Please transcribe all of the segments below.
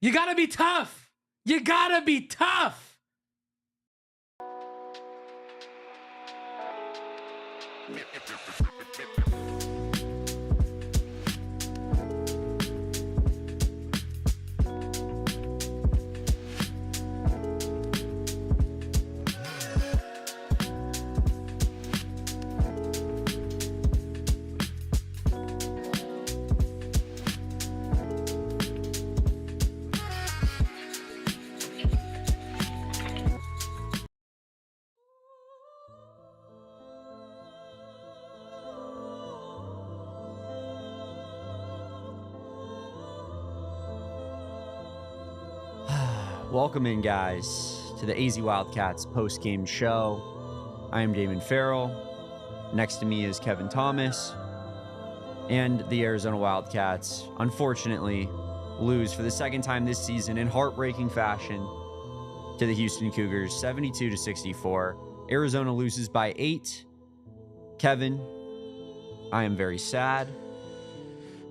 You got to be tough. You got to be tough. Welcome in, guys, to the AZ Wildcats post-game show. I am Damon Fairall. Next to me is Kevin Thomas. And the Arizona Wildcats, unfortunately, lose for the second time this season in heartbreaking fashion to the Houston Cougars, 72-64. Arizona loses by 8. Kevin, I am very sad.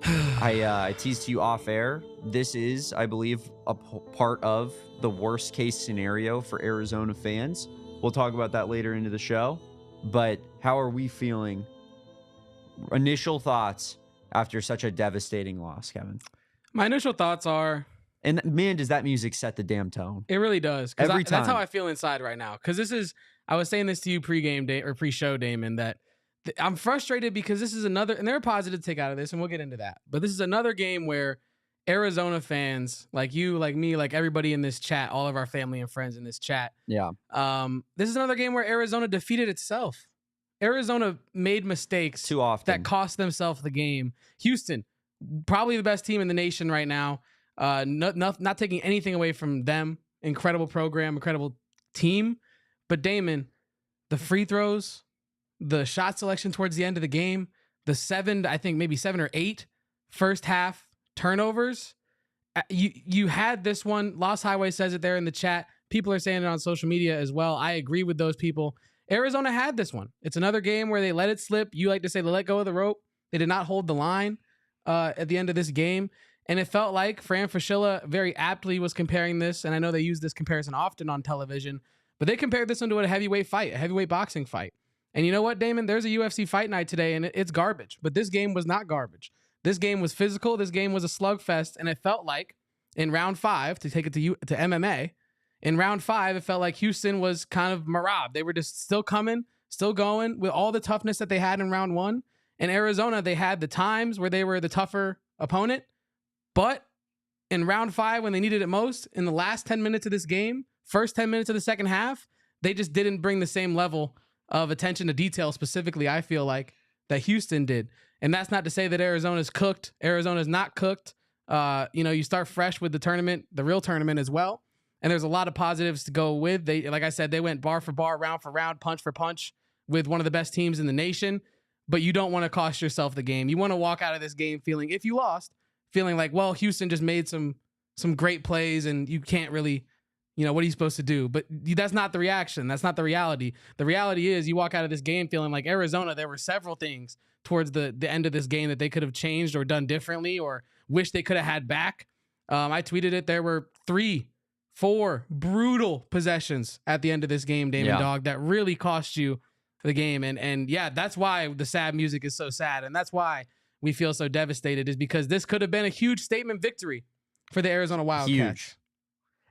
I teased to you off air. This is, I believe, a part of the worst case scenario for Arizona fans. We'll talk about that later into the show. But how are we feeling? Initial thoughts after such a devastating loss, Kevin? My initial thoughts are... And man, does that music set the damn tone. It really does. Every time. That's how I feel inside right now. Because this is... I was saying this to you pre-game day or pre-show, Damon, that I'm frustrated because this is another... And there are positives to take out of this, and we'll get into that. But this is another game where Arizona fans, like you, like me, like everybody in this chat, all of our family and friends in this chat. Yeah. This is another game where Arizona defeated itself. Arizona made mistakes Too often that cost themselves the game. Houston, probably the best team in the nation right now. Not taking anything away from them. Incredible program, incredible team. But Damon, the free throws, the shot selection towards the end of the game, the 7 or 8 first half turnovers. You had this one. Lost Highway says it there in the chat. People are saying it on social media as well. I agree with those people. Arizona had this one. It's another game where they let it slip. You like to say they let go of the rope. They did not hold the line at the end of this game. And it felt like Fran Fraschilla very aptly was comparing this. And I know they use this comparison often on television, but they compared this into a heavyweight fight, a heavyweight boxing fight. And you know what, Damon? There's a UFC fight night today, and it's garbage. But this game was not garbage. This game was physical. This game was a slugfest. And it felt like in round 5, to take it to MMA, in round 5, it felt like Houston was kind of mobbed. They were just still coming, still going with all the toughness that they had in round 1. In Arizona, they had the times where they were the tougher opponent. But in round 5, when they needed it most, in the last 10 minutes of this game, first 10 minutes of the second half, they just didn't bring the same level of attention to detail, specifically, I feel like, that Houston did. And that's not to say that Arizona's cooked. Arizona's not cooked. You start fresh with the tournament, the real tournament as well. And there's a lot of positives to go with. They, like I said, they went bar for bar, round for round, punch for punch with one of the best teams in the nation. But you don't want to cost yourself the game. You want to walk out of this game feeling, if you lost, feeling like, well, Houston just made some great plays and you can't really, what are you supposed to do? But that's not the reaction. That's not the reality. The reality is you walk out of this game feeling like Arizona, there were several things towards the end of this game that they could have changed or done differently or wish they could have had back. I tweeted it. There were 3-4 brutal possessions at the end of this game, Damon Dog, that really cost you the game. And yeah, that's why the sad music is so sad. And that's why we feel so devastated, is because this could have been a huge statement victory for the Arizona Wildcats. Huge.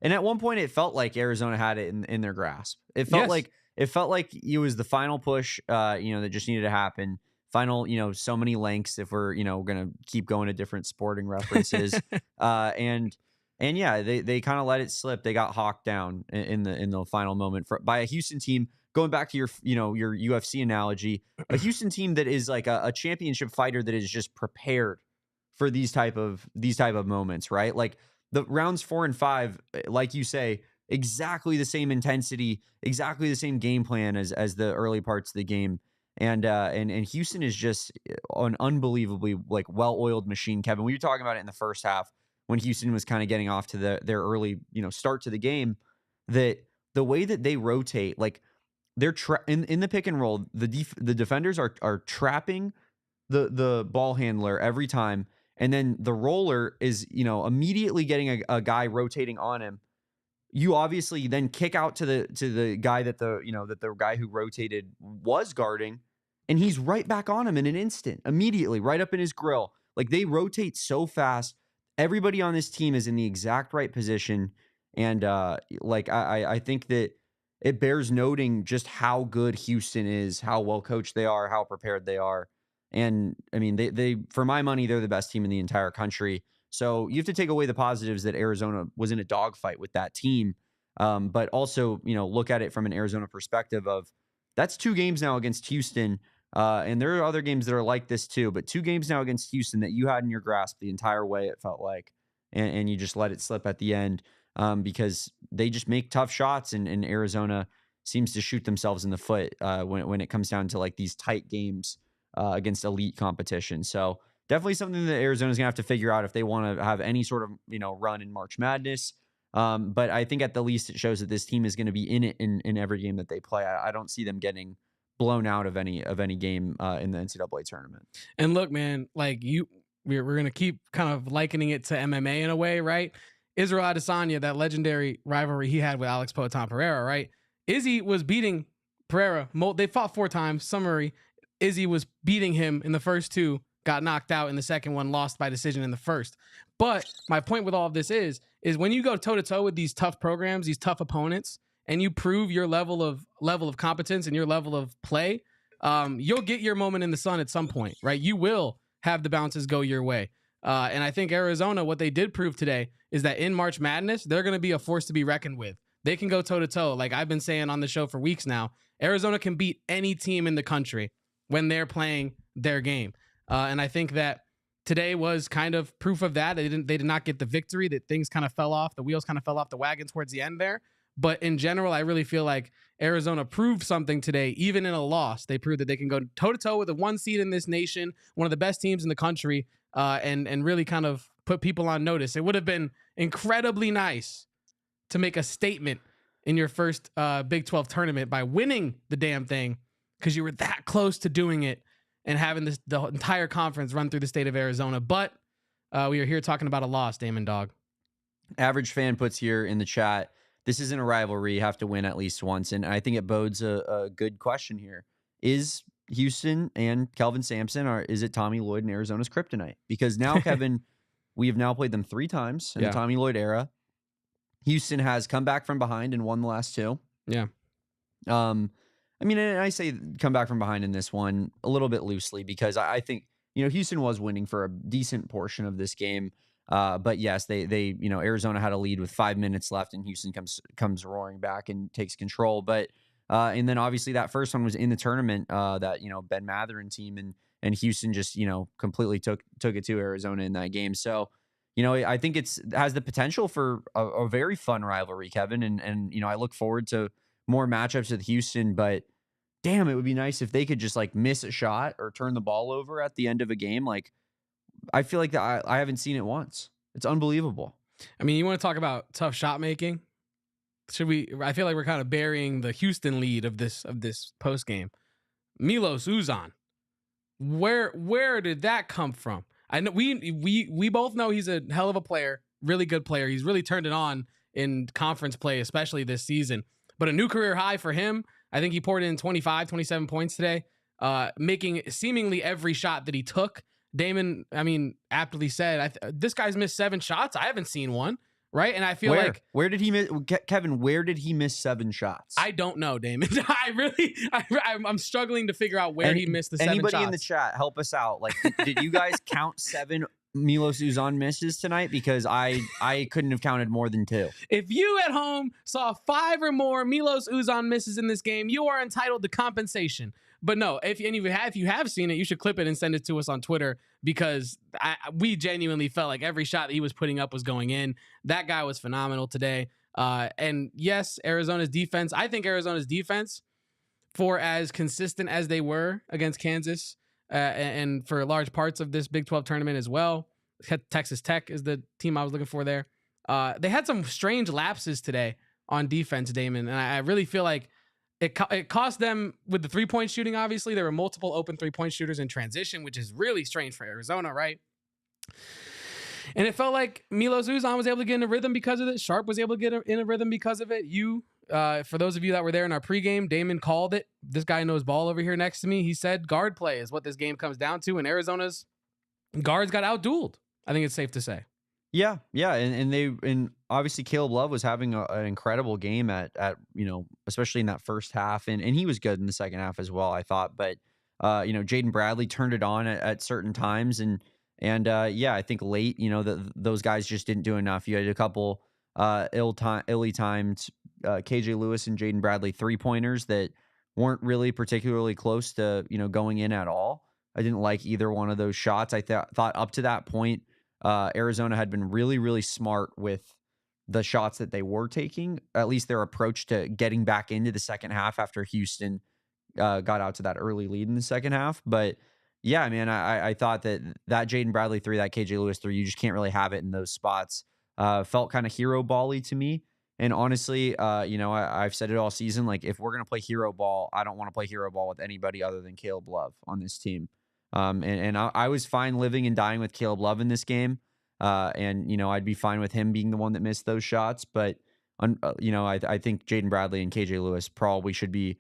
And at one point, it felt like Arizona had it in their grasp. It felt like it was the final push, that just needed to happen. Final, so many lengths if we're, going to keep going to different sporting references. And yeah, they kind of let it slip. They got hawked down in the final moment by a Houston team. Going back to your UFC analogy, a Houston team that is like a championship fighter that is just prepared for these type of moments, right? Like the rounds 4 and 5, like you say, exactly the same intensity, exactly the same game plan as the early parts of the game. And Houston is just an unbelievably like well-oiled machine, Kevin. We were talking about it in the first half when Houston was kind of getting off to their early, start to the game, that the way that they rotate, like they're in the pick and roll, the defenders are trapping the ball handler every time, and then the roller is, immediately getting a guy rotating on him, you obviously then kick out to the guy that the guy who rotated was guarding, and he's right back on him in an instant, immediately, right up in his grill. Like, they rotate so fast. Everybody on this team is in the exact right position. And I think that it bears noting just how good Houston is, how well coached they are, how prepared they are. And I mean, they for my money, they're the best team in the entire country. So you have to take away the positives that Arizona was in a dogfight with that team. But also, look at it from an Arizona perspective of that's 2 games now against Houston. And there are other games that are like this too, but 2 games now against Houston that you had in your grasp the entire way, it felt like, and you just let it slip at the end because they just make tough shots, and Arizona seems to shoot themselves in the foot when it comes down to like these tight games against elite competition. So definitely something that Arizona's gonna have to figure out if they want to have any sort of run in March Madness. But I think at the least it shows that this team is going to be in it in every game that they play. I don't see them getting blown out of any game in the NCAA tournament. And look, man, like we're gonna keep kind of likening it to MMA in a way, right? Israel Adesanya, that legendary rivalry he had with Alex Poatan Pereira, right? Izzy was beating Pereira. They fought 4 times. Summary: Izzy was beating him in the first 2, got knocked out in the second one, lost by decision in the first. But my point with all of this is when you go toe to toe with these tough programs, these tough opponents, and you prove your level of competence and your level of play, you'll get your moment in the sun at some point, right? You will have the bounces go your way. And I think Arizona, what they did prove today is that in March Madness, they're going to be a force to be reckoned with. They can go toe to toe. Like I've been saying on the show for weeks now, Arizona can beat any team in the country when they're playing their game. And I think that today was kind of proof of that. They did not get the victory, that things kind of fell off. The wheels kind of fell off the wagon towards the end there. But in general, I really feel like Arizona proved something today, even in a loss. They proved that they can go toe-to-toe with the 1 seed in this nation, one of the best teams in the country, and really kind of put people on notice. It would have been incredibly nice to make a statement in your first Big 12 tournament by winning the damn thing, because you were that close to doing it and having the entire conference run through the state of Arizona. But we are here talking about a loss, Damon Dog. Average Fan puts here in the chat, this isn't a rivalry. You have to win at least once. And I think it bodes a good question here. Is Houston and Kelvin Sampson, or is it Tommy Lloyd and Arizona's kryptonite? Because now, Kevin, we have now played them 3 times in the Tommy Lloyd era. Houston has come back from behind and won the last 2. Yeah. I mean, and I say come back from behind in this one a little bit loosely because I think, Houston was winning for a decent portion of this game. But yes, they Arizona had a lead with 5 minutes left, and Houston comes roaring back and takes control. But and then obviously that first one was in the tournament, that Ben Matherin team, and Houston just completely took it to Arizona in that game. So I think it has the potential for a very fun rivalry, Kevin, and I look forward to more matchups with Houston. But damn, it would be nice if they could just like miss a shot or turn the ball over at the end of a game. Like, I feel like that I haven't seen it once. It's unbelievable. I mean, you want to talk about tough shot making? Should we? I feel like we're kind of burying the Houston lead of this post game. Milos Uzan, where did that come from? I know we both know he's a hell of a player, really good player. He's really turned it on in conference play, especially this season. But a new career high for him. I think he poured in 25, 27 points today, making seemingly every shot that he took. Damon, I mean, aptly said, this guy's missed 7 shots. I haven't seen one, right? And I feel where did he miss, Kevin? Where did he miss 7 shots? I don't know, Damon. I'm struggling to figure out where he missed the 7 shots. Anybody in the chat, help us out. Like, did you guys count 7 Milos Uzan misses tonight? Because I couldn't have counted more than 2. If you at home saw 5 or more Milos Uzan misses in this game, you are entitled to compensation. But no, if you have seen it, you should clip it and send it to us on Twitter, because we genuinely felt like every shot that he was putting up was going in. That guy was phenomenal today. And yes, Arizona's defense, I think Arizona's defense, for as consistent as they were against Kansas, and for large parts of this Big 12 tournament as well, Texas Tech is the team I was looking for there. They had some strange lapses today on defense, Damon, and I really feel like it cost them with the 3-point shooting. Obviously, there were multiple open 3-point shooters in transition, which is really strange for Arizona, right? And it felt like Milos Uzan was able to get in a rhythm because of it. Sharp was able to get in a rhythm because of it. For those of you that were there in our pregame, Damon called it. This guy knows ball over here next to me. He said guard play is what this game comes down to, and Arizona's guards got outdueled. I think it's safe to say. Yeah, and obviously Caleb Love was having an incredible game at especially in that first half, and he was good in the second half as well, I thought. But Jaden Bradley turned it on at certain times, and I think late, those guys just didn't do enough. You had a couple illy timed KJ Lewis and Jaden Bradley 3-pointers that weren't really particularly close to going in at all. I didn't like either one of those shots. I thought up to that point, Arizona had been really, really smart with the shots that they were taking, at least their approach to getting back into the second half after Houston got out to that early lead in the second half. But yeah, man, I thought that Jaden Bradley 3, that KJ Lewis 3, you just can't really have it in those spots. Felt kind of hero ball-y to me. And honestly, I've said it all season, like if we're going to play hero ball, I don't want to play hero ball with anybody other than Caleb Love on this team. I was fine living and dying with Caleb Love in this game. I'd be fine with him being the one that missed those shots. But, I think Jaden Bradley and KJ Lewis probably should be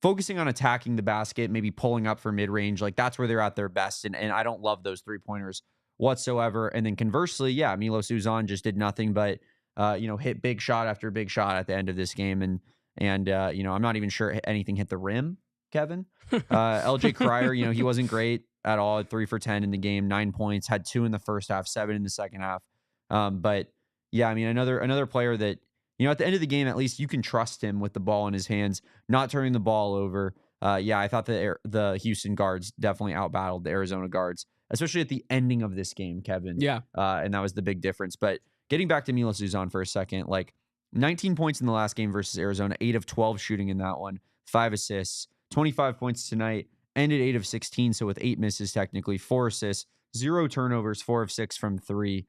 focusing on attacking the basket, maybe pulling up for mid-range. Like that's where they're at their best. And I don't love those 3-pointers whatsoever. And then conversely, yeah, Milos Uzan just did nothing but, hit big shot after big shot at the end of this game. And I'm not even sure anything hit the rim, Kevin. LJ Cryer, he wasn't great at all. 3 for 10 in the game, 9 points, had 2 in the first half, 7 in the second half. But yeah, I mean, another player that, at the end of the game, at least you can trust him with the ball in his hands, not turning the ball over. I thought the Houston guards definitely outbattled the Arizona guards, especially at the ending of this game, Kevin. Yeah. And that was the big difference. But getting back to Milos Uzan for a second, like 19 points in the last game versus Arizona, 8 of 12 shooting in that one, 5 assists, 25 points tonight, ended 8 of 16, so with 8 misses technically, 4 assists, 0 turnovers, 4 of 6 from 3.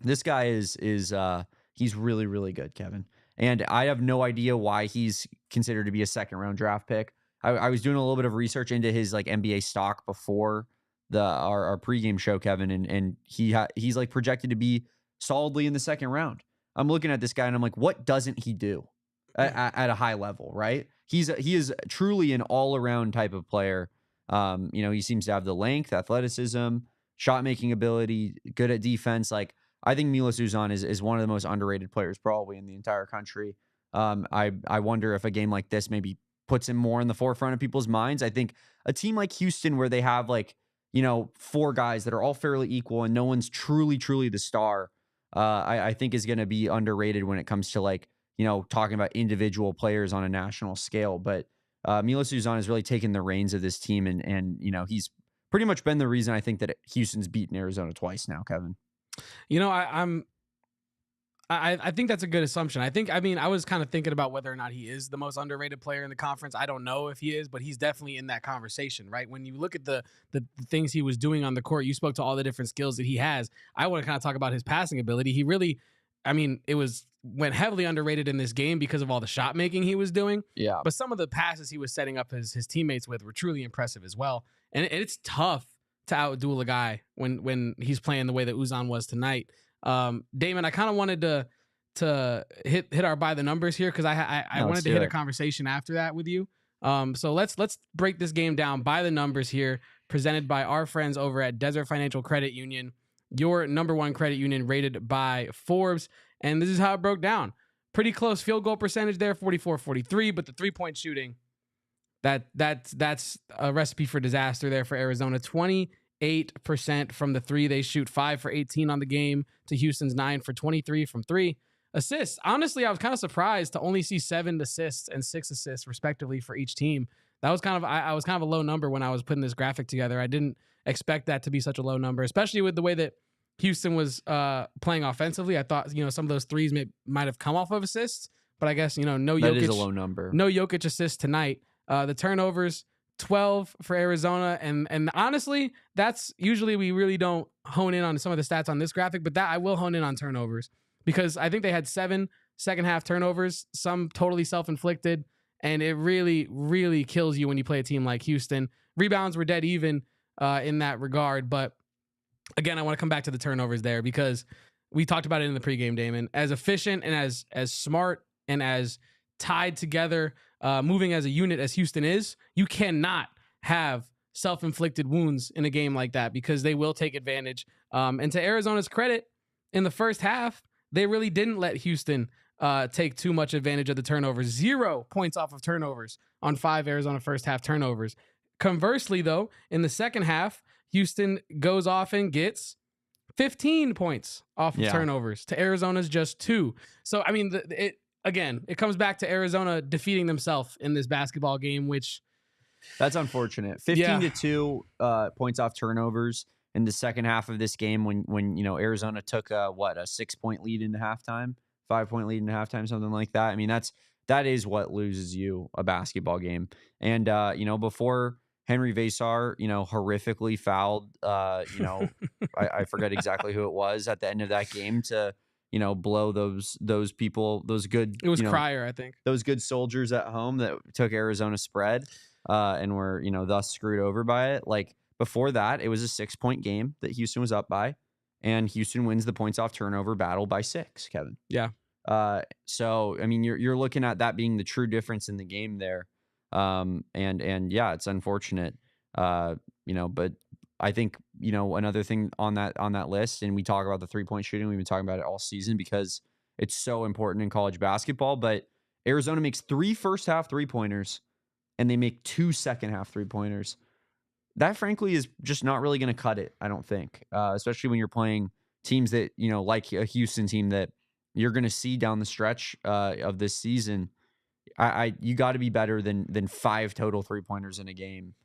This guy is he's really, really good, Kevin. And I have no idea why he's considered to be a second-round draft pick. I was doing a little bit of research into his like NBA stock before our pregame show, Kevin, and he's like projected to be solidly in the second round. I'm looking at this guy and I'm like, what doesn't he do at a high level, right? He is truly an all-around type of player. He seems to have the length, athleticism, shot-making ability, good at defense. Like, I think Milos Uzan is one of the most underrated players probably in the entire country. I wonder if a game like this maybe puts him more in the forefront of people's minds. I think a team like Houston, where they have 4 guys that are all fairly equal and no one's truly the star, I think is going to be underrated when it comes to talking about individual players on a national scale. But Milos Uzan has really taken the reins of this team, and he's pretty much been the reason I think that Houston's beaten Arizona twice now, Kevin. I think that's a good assumption. I was kind of thinking about whether or not he is the most underrated player in the conference. I don't know if he is, but he's definitely in that conversation, right? When you look at the things he was doing on the court, you spoke to all the different skills that he has. I want to kind of talk about his passing ability. He really, went heavily underrated in this game because of all the shot making he was doing. Yeah. But some of the passes he was setting up his teammates with were truly impressive as well. And it's tough to outduel a guy when he's playing the way that Uzan was tonight. Damon, I kind of wanted to hit our by the numbers here because I wanted to hit a conversation after that with you. So let's break this game down by the numbers here, presented by our friends over at Desert Financial Credit Union, your number 1 credit union rated by Forbes. And this is how it broke down. Pretty close field goal percentage there, 44-43, but the 3-point shooting, that's a recipe for disaster there for Arizona. 28% from the 3. They shoot 5 for 18 on the game to Houston's 9 for 23 from 3. Assists. Honestly, I was kind of surprised to only see 7 assists and 6 assists respectively for each team. That was I was kind of a low number when I was putting this graphic together. I didn't expect that to be such a low number, especially with the way that Houston was playing offensively. I thought, some of those threes might have come off of assists, but I guess, no Jokic. That is a low number. No Jokic assists tonight. The turnovers, 12 for Arizona. And honestly, that's usually we really don't hone in on some of the stats on this graphic, but that I will hone in on turnovers because I think they had 7 second half turnovers, some totally self-inflicted. And it really, really kills you when you play a team like Houston. Rebounds were dead even in that regard, but again, I want to come back to the turnovers there because we talked about it in the pregame, Damon. As efficient and as smart and as tied together, moving as a unit as Houston is, you cannot have self-inflicted wounds in a game like that because they will take advantage. And to Arizona's credit, in the first half, they really didn't let Houston take too much advantage of the turnovers. 0 points off of turnovers on 5 Arizona first half turnovers. Conversely, though, in the second half, Houston goes off and gets 15 points off of turnovers to Arizona's just 2. So, I mean, it comes back to Arizona defeating themselves in this basketball game, which... That's unfortunate. 15-2 points off turnovers in the second half of this game when Arizona took a 6-point lead into halftime, 5-point lead into halftime, something like that. I mean, that is what loses you a basketball game. And before Henry Vasar, horrifically fouled, I forget exactly who it was at the end of that game to blow those people, those good. It was Cryer, I think. Those good soldiers at home that took Arizona spread. And were, thus screwed over by it. Like before that, it was a 6-point game that Houston was up by, and Houston wins the points off turnover battle by 6, Kevin. Yeah. So, I mean, you're looking at that being the true difference in the game there. And yeah, it's unfortunate, but I think, another thing on that list, and we talk about the 3-point shooting, we've been talking about it all season because it's so important in college basketball, but Arizona makes 3 first half 3-pointers and they make 2 second half 3-pointers. That frankly is just not really going to cut it, I don't think, especially when you're playing teams that, like a Houston team that you're going to see down the stretch of this season. You got to be better than 5 total 3-pointers in a game,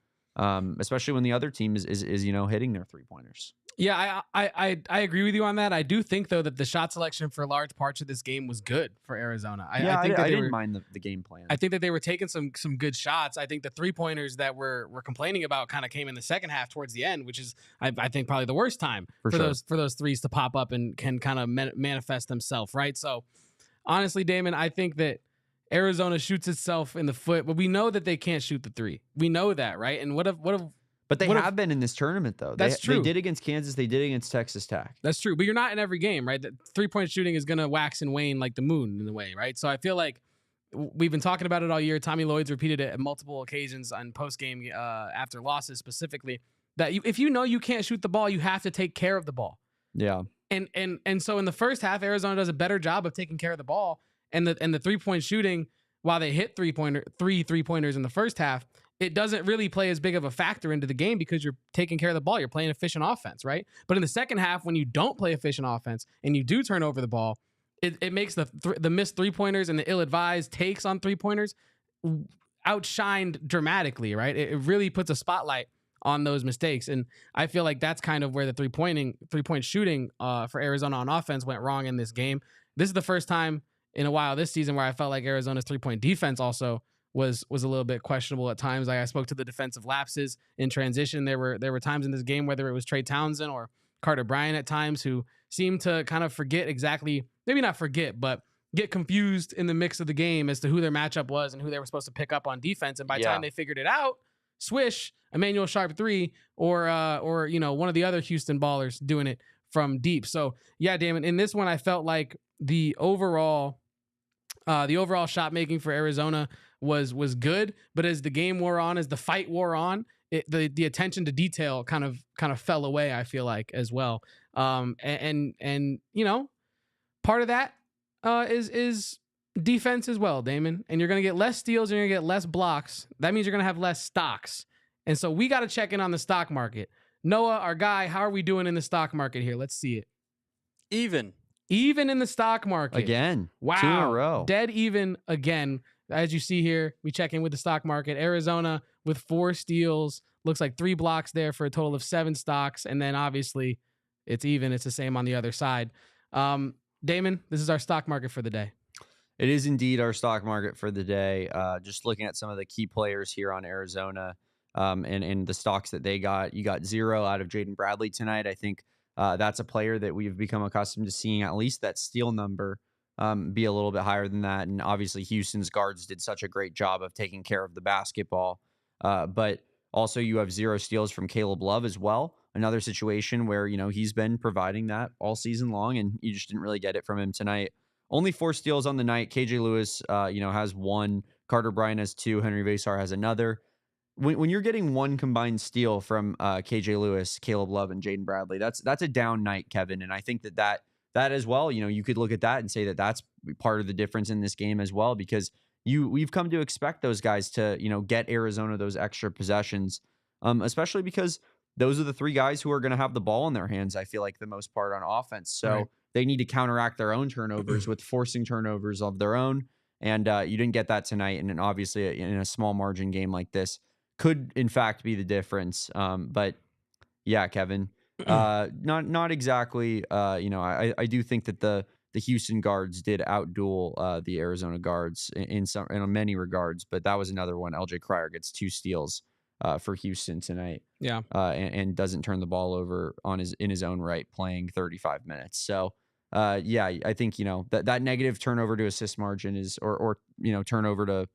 especially when the other team is hitting their 3-pointers. Yeah, I agree with you on that. I do think, though, that the shot selection for large parts of this game was good for Arizona. I didn't mind the game plan. I think that they were taking some good shots. I think the 3-pointers that we're complaining about kind of came in the second half towards the end, which is, I think, probably the worst time for those threes to pop up and can kind of manifest themselves, right? So, honestly, Damon, I think that Arizona shoots itself in the foot, but we know that they can't shoot the 3. We know that, right? And But they have been in this tournament, though. That's true. They did against Kansas. They did against Texas Tech. That's true. But you're not in every game, right? The 3-point shooting is going to wax and wane like the moon in a way, right? So I feel like we've been talking about it all year. Tommy Lloyd's repeated it at multiple occasions on postgame after losses specifically, that if you can't shoot the ball, you have to take care of the ball. Yeah. And so in the first half, Arizona does a better job of taking care of the ball. And the 3-point shooting, while they hit 3 3-pointers in the first half, it doesn't really play as big of a factor into the game because you're taking care of the ball. You're playing efficient offense, right? But in the second half, when you don't play efficient offense and you do turn over the ball, it makes the missed 3-pointers and the ill-advised takes on 3-pointers outshined dramatically, right? It really puts a spotlight on those mistakes. And I feel like that's kind of where the 3-point shooting for Arizona on offense went wrong in this game. This is the first time in a while this season where I felt like Arizona's 3-point defense also was a little bit questionable at times. Like I spoke to the defensive lapses in transition. There were times in this game, whether it was Trey Townsend or Carter Bryant at times, who seemed to kind of forget exactly, maybe not forget, but get confused in the mix of the game as to who their matchup was and who they were supposed to pick up on defense. And by the time they figured it out, swish, Emanuel Sharp 3 or one of the other Houston ballers doing it from deep. So yeah, Damon, in this one, I felt like the overall shot making for Arizona was good, but as the game wore on, as the fight wore on, the attention to detail kind of fell away, I feel like, as well. And part of that is defense as well, Damon. And you're going to get less steals and you're going to get less blocks. That means you're going to have less stocks. And so we got to check in on the stock market. Noah, our guy, how are we doing in the stock market here? Let's see it. Even in the stock market. Again. Wow. 2 in a row. Dead even again. As you see here, we check in with the stock market. Arizona with 4 steals. Looks like 3 blocks there for a total of 7 stocks. And then obviously it's even. It's the same on the other side. Damon, this is our stock market for the day. It is indeed our stock market for the day. Just looking at some of the key players here on Arizona and the stocks that they got. You got 0 out of Jaden Bradley tonight. I think that's a player that we've become accustomed to seeing at least that steal number be a little bit higher than that. And obviously Houston's guards did such a great job of taking care of the basketball. But also you have 0 steals from Caleb Love as well. another situation where, he's been providing that all season long, and you just didn't really get it from him tonight. Only 4 steals on the night. KJ Lewis, has 1. Carter Bryant has 2. Henry Vasar has another. When you're getting 1 combined steal from KJ Lewis, Caleb Love, and Jaden Bradley, that's a down night, Kevin. And I think that as well, you could look at that and say that that's part of the difference in this game as well, because we've come to expect those guys to, get Arizona those extra possessions, especially because those are the 3 guys who are going to have the ball in their hands, I feel like, the most part on offense. So right. They need to counteract their own turnovers with forcing turnovers of their own. And you didn't get that tonight. And then obviously in a small margin game like this could, in fact, be the difference. But yeah, Kevin, not exactly. I do think that the Houston guards did outduel the Arizona guards in many regards. But that was another one. LJ Cryer gets 2 steals for Houston tonight. Yeah. And doesn't turn the ball over in his own right, playing 35 minutes. So I think, that negative turnover to assist margin or turnover to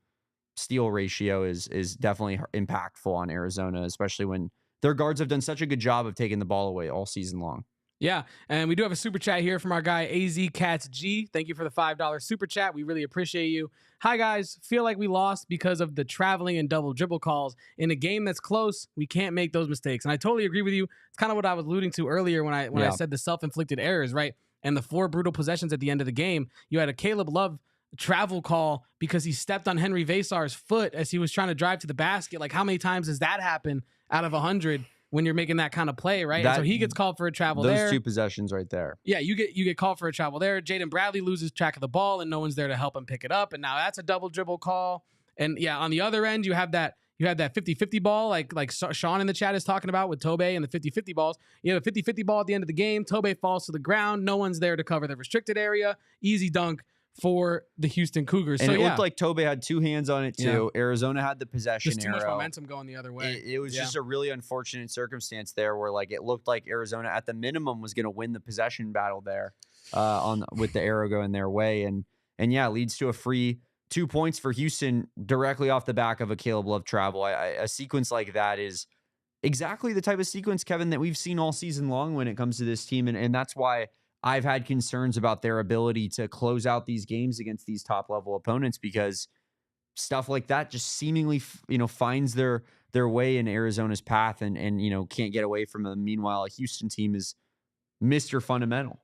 steal ratio is definitely impactful on Arizona, especially when their guards have done such a good job of taking the ball away all season long. Yeah, and we do have a super chat here from our guy AZ Cats G. Thank you for the $5 super chat. We really appreciate you. Hi guys, feel like we lost because of the traveling and double dribble calls. In a game that's close, we can't make those mistakes. And I totally agree with you. It's kind of what I was alluding to earlier when I said the self-inflicted errors, right? And the 4 brutal possessions at the end of the game. You had a Caleb Love travel call because he stepped on Henry Vasar's foot as he was trying to drive to the basket. Like, how many times does that happen out of 100 when you're making that kind of play, right? And so he gets called for a travel there. Those 2 possessions right there. Yeah, you get called for a travel there. Jaden Bradley loses track of the ball and no one's there to help him pick it up. And now that's a double dribble call. And yeah, on the other end, you have that 50-50 ball like Sean in the chat is talking about with Tobey and the 50-50 balls. You have a 50-50 ball at the end of the game. Tobey falls to the ground. No one's there to cover the restricted area. Easy dunk for the Houston Cougars. And so it looked like Tobey had 2 hands on it too. Yeah. Arizona had the possession just too arrow. much momentum going the other way. It was just a really unfortunate circumstance there where it looked like Arizona at the minimum was going to win the possession battle there with the arrow going their way. And leads to a free 2 points for Houston directly off the back of a Caleb Love travel. A sequence like that is exactly the type of sequence, Kevin, that we've seen all season long when it comes to this team. And that's why I've had concerns about their ability to close out these games against these top level opponents, because stuff like that just seemingly, finds their way in Arizona's path and can't get away from them. Meanwhile, a Houston team is Mr. Fundamental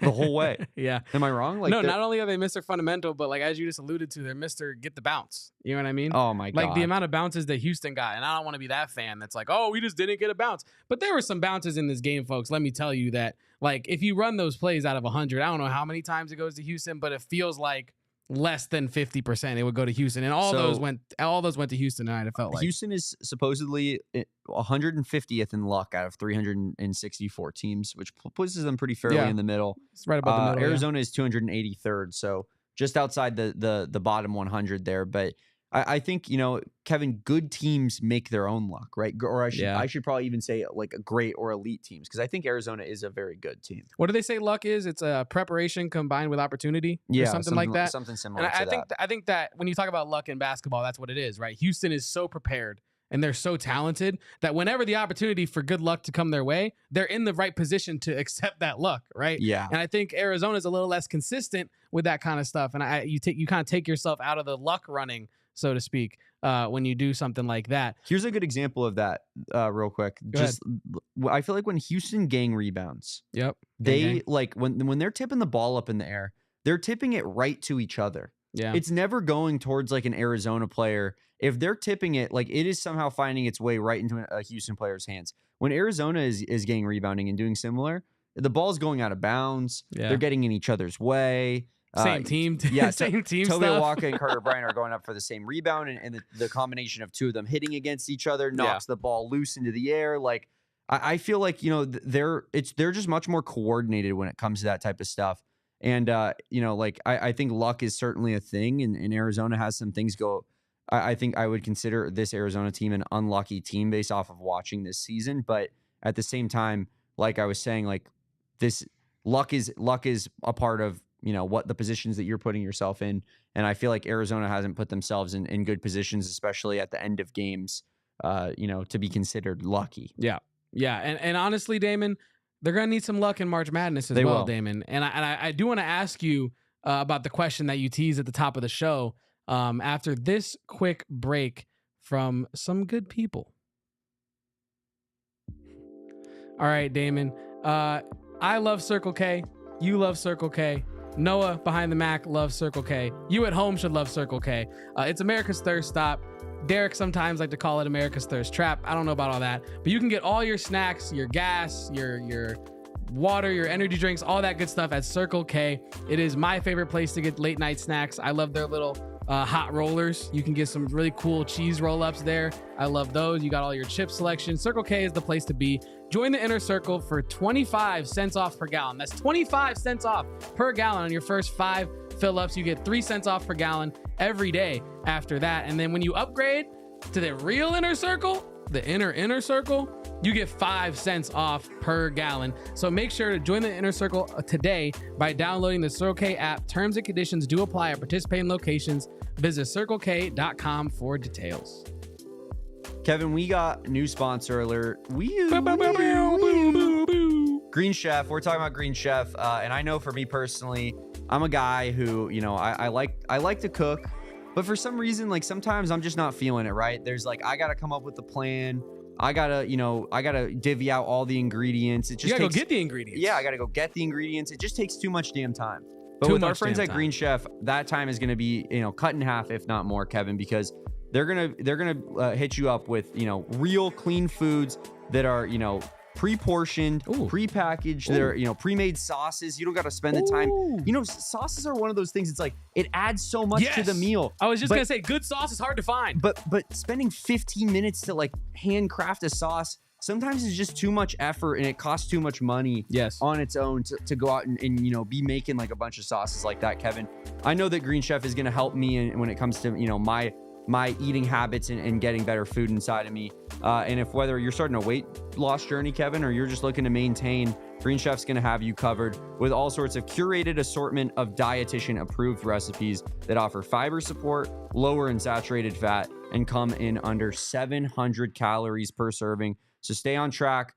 the whole way. Yeah. Am I wrong? No, not only are they Mr. Fundamental, but as you just alluded to, they're Mr. Get the bounce. You know what I mean? Oh my God. The amount of bounces that Houston got. And I don't want to be that fan that's like, oh, we just didn't get a bounce. But there were some bounces in this game, folks. Let me tell you that, if you run those plays out of 100, I don't know how many times it goes to Houston, but it feels like less than 50% it would go to Houston, and all those went to Houston tonight. It felt like Houston is supposedly 150th in luck out of 364 teams, which places them pretty fairly in the middle. It's right about the middle. Arizona is 283rd, so just outside the bottom 100 there. But I think, Kevin, good teams make their own luck, right? Or I should probably even say great or elite teams, because I think Arizona is a very good team. What do they say luck is? It's a preparation combined with opportunity, or something like that. Something similar. And I think that when you talk about luck in basketball, that's what it is, right? Houston is so prepared and they're so talented that whenever the opportunity for good luck to come their way, they're in the right position to accept that luck, right? Yeah. And I think Arizona's a little less consistent with that kind of stuff, and you kind of take yourself out of the luck running, so to speak, when you do something like that. Here's a good example of that, real quick. I feel like when Houston gang rebounds, they when they're tipping the ball up in the air, they're tipping it right to each other. Yeah, it's never going towards an Arizona player. If they're tipping it, it is somehow finding its way right into a Houston player's hands. When Arizona is gang rebounding and doing similar, the ball's going out of bounds. Yeah. They're getting in each other's way. Same team. Same team Toby stuff. Walker and Carter Bryant are going up for the same rebound, and the combination of 2 of them hitting against each other knocks the ball loose into the air. I feel like they're just much more coordinated when it comes to that type of stuff. And I think luck is certainly a thing, and Arizona has some things go. I think I would consider this Arizona team an unlucky team based off of watching this season, but at the same time, like I was saying, this luck is a part of what the positions that you're putting yourself in. And I feel like Arizona hasn't put themselves in good positions, especially at the end of games, to be considered lucky. Yeah. Yeah, and honestly, Damon, they're gonna need some luck in March Madness as They well, will. Damon. And I do want to ask you about the question that you teased at the top of the show. After this quick break from some good people. All right, Damon. I love Circle K. You love Circle K. Noah behind the Mac loves Circle K. You at home should love Circle K. It's America's thirst stop. Derek sometimes like to call it America's thirst trap. I don't know about all that, but you can get all your snacks, your gas, your water, your energy drinks, all that good stuff at Circle K. It is my favorite place to get late night snacks. I love their little hot rollers. You can get some really cool cheese roll-ups there. I love those. You got all your chip selection. Circle K is the place to be. Join the Inner Circle for 25 cents off per gallon. That's 25 cents off per gallon on your first 5 fill-ups. You get 3 cents off per gallon every day after that. And then when you upgrade to the real Inner Circle, the inner circle, you get 5 cents off per gallon. So make sure to join the Inner Circle today by downloading the Circle K app. Terms and conditions do apply at participating locations. Visit circlek.com for details. Kevin, we got a new sponsor alert. Green Chef. We're talking about Green Chef, and I know for me personally, I'm a guy who, I like to cook, but for some reason, like sometimes I'm just not feeling it. Right? There's like I gotta come up with the plan. I gotta divvy out all the ingredients. It just go get the ingredients. Yeah, I gotta go get the ingredients. It just takes too much damn time. But with our friends at Green Chef, that time is gonna be cut in half, if not more, Kevin, because they're gonna hit you up with real clean foods that are pre-portioned, pre-packaged. They're pre-made sauces. You don't got to spend the time. Sauces are one of those things. It's like it adds so much to the meal. I was just gonna say, good sauce is hard to find. But spending 15 minutes to like handcraft a sauce sometimes it's just too much effort and it costs too much money on its own to go out and be making like a bunch of sauces like that, Kevin. I know that Green Chef is going to help me when it comes to my eating habits and getting better food inside of me. And if whether you're starting a weight loss journey, Kevin, or you're just looking to maintain, Green Chef's going to have you covered with all sorts of curated assortment of dietitian approved recipes that offer fiber support, lower in saturated fat, and come in under 700 calories per serving. So stay on track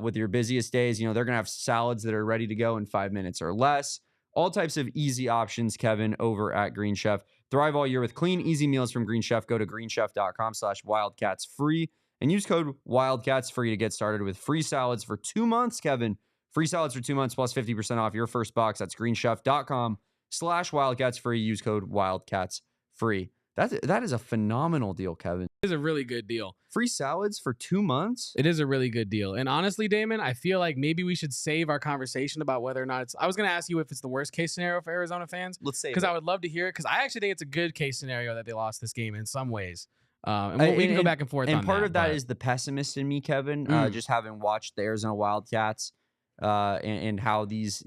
with your busiest days. They're going to have salads that are ready to go in 5 minutes or less. All types of easy options, Kevin, over at Green Chef. Thrive all year with clean, easy meals from Green Chef. Go to greenchef.com/wildcats free and use code Wildcats free to get started with free salads for 2 months, Kevin. Free salads for 2 months plus 50% off your first box. That's greenchef.com/Wildcats free. Use code Wildcats free. That is a phenomenal deal, Kevin. It is a really good deal. Free salads for 2 months? It is a really good deal. And honestly, Damon, I feel like maybe we should save our conversation about whether or not it's... I was going to ask you if it's the worst case scenario for Arizona fans. Let's say, because I would love to hear it, because I actually think it's a good case scenario that they lost this game in some ways. And we can go back and forth on that. And part of that is the pessimist in me, Kevin, just having watched the Arizona Wildcats and how these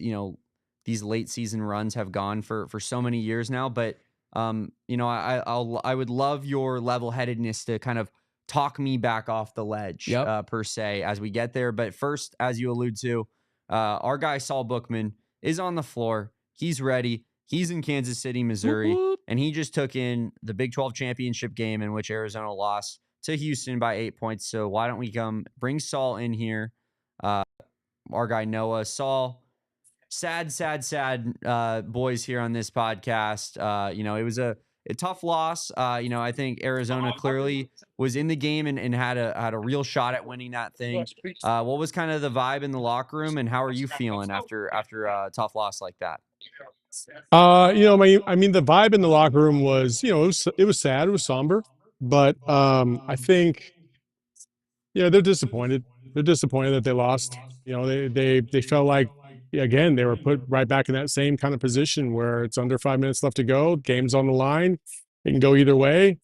late season runs have gone for so many years now. But I would love your level-headedness to kind of talk me back off the ledge, per se, as we get there. But first, as you allude to, our guy Saul Bookman is on the floor. He's ready. He's in Kansas City, Missouri, and he just took in the Big 12 championship game in which Arizona lost to Houston by 8 points. So why don't we bring Saul in here? Our guy Noah. Saul, sad boys here on this podcast. It was a tough loss. I think Arizona clearly was in the game and had a real shot at winning that thing. What was kind of the vibe in the locker room, and how are you feeling after a tough loss like that? The vibe in the locker room was, it was sad, it was somber, but I think, they're disappointed. They're disappointed that they lost. They felt like, again, they were put right back in that same kind of position where it's under 5 minutes left to go. Game's on the line. It can go either way.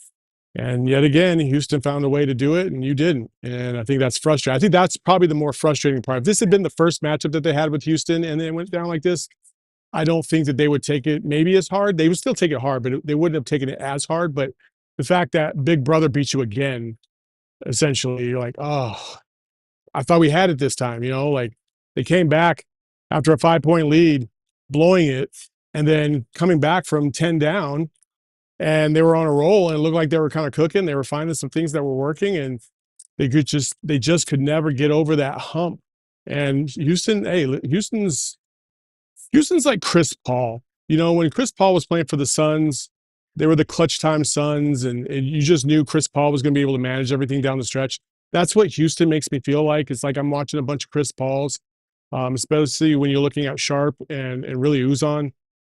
And yet again, Houston found a way to do it, and you didn't. And I think that's frustrating. I think that's probably the more frustrating part. If this had been the first matchup that they had with Houston and it went down like this, I don't think that they would take it maybe as hard. They would still take it hard, but they wouldn't have taken it as hard. But the fact that Big Brother beat you again, essentially, you're like, oh, I thought we had it this time. They came back after a 5-point lead, blowing it, and then coming back from 10 down, and they were on a roll, and it looked like they were kind of cooking. They were finding some things that were working, and They just could never get over that hump. And Houston's like Chris Paul. When Chris Paul was playing for the Suns, they were the clutch time Suns, and you just knew Chris Paul was going to be able to manage everything down the stretch. That's what Houston makes me feel like. It's like I'm watching a bunch of Chris Pauls, especially when you're looking at Sharp and really Uzan.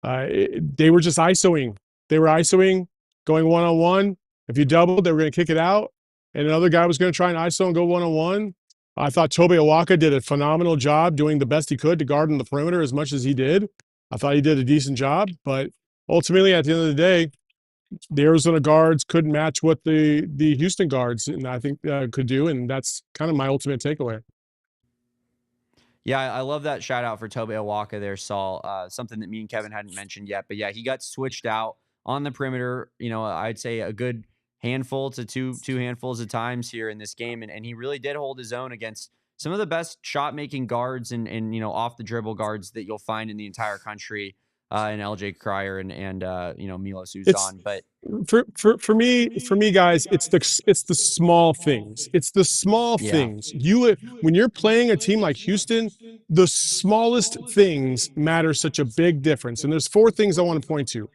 They were just ISOing. They were ISOing, going one-on-one. If you doubled, they were going to kick it out, and another guy was going to try and ISO and go one-on-one. I thought Tobe Awaka did a phenomenal job doing the best he could to guard on the perimeter as much as he did. I thought he did a decent job, but ultimately, at the end of the day, the Arizona guards couldn't match what the Houston guards, and I think could do, and that's kind of my ultimate takeaway. Yeah, I love that shout out for Tobe Awaka there, Saul. Something that me and Kevin hadn't mentioned yet, but yeah, he got switched out on the perimeter. I'd say a good handful to two handfuls of times here in this game, and he really did hold his own against some of the best shot making guards and off the dribble guards that you'll find in the entire country. And LJ Cryer and Milos Uzan. But for me, guys, it's the small things. It's the small things. When you're playing a team like Houston, the smallest things matter such a big difference. And there's 4 things I want to point to.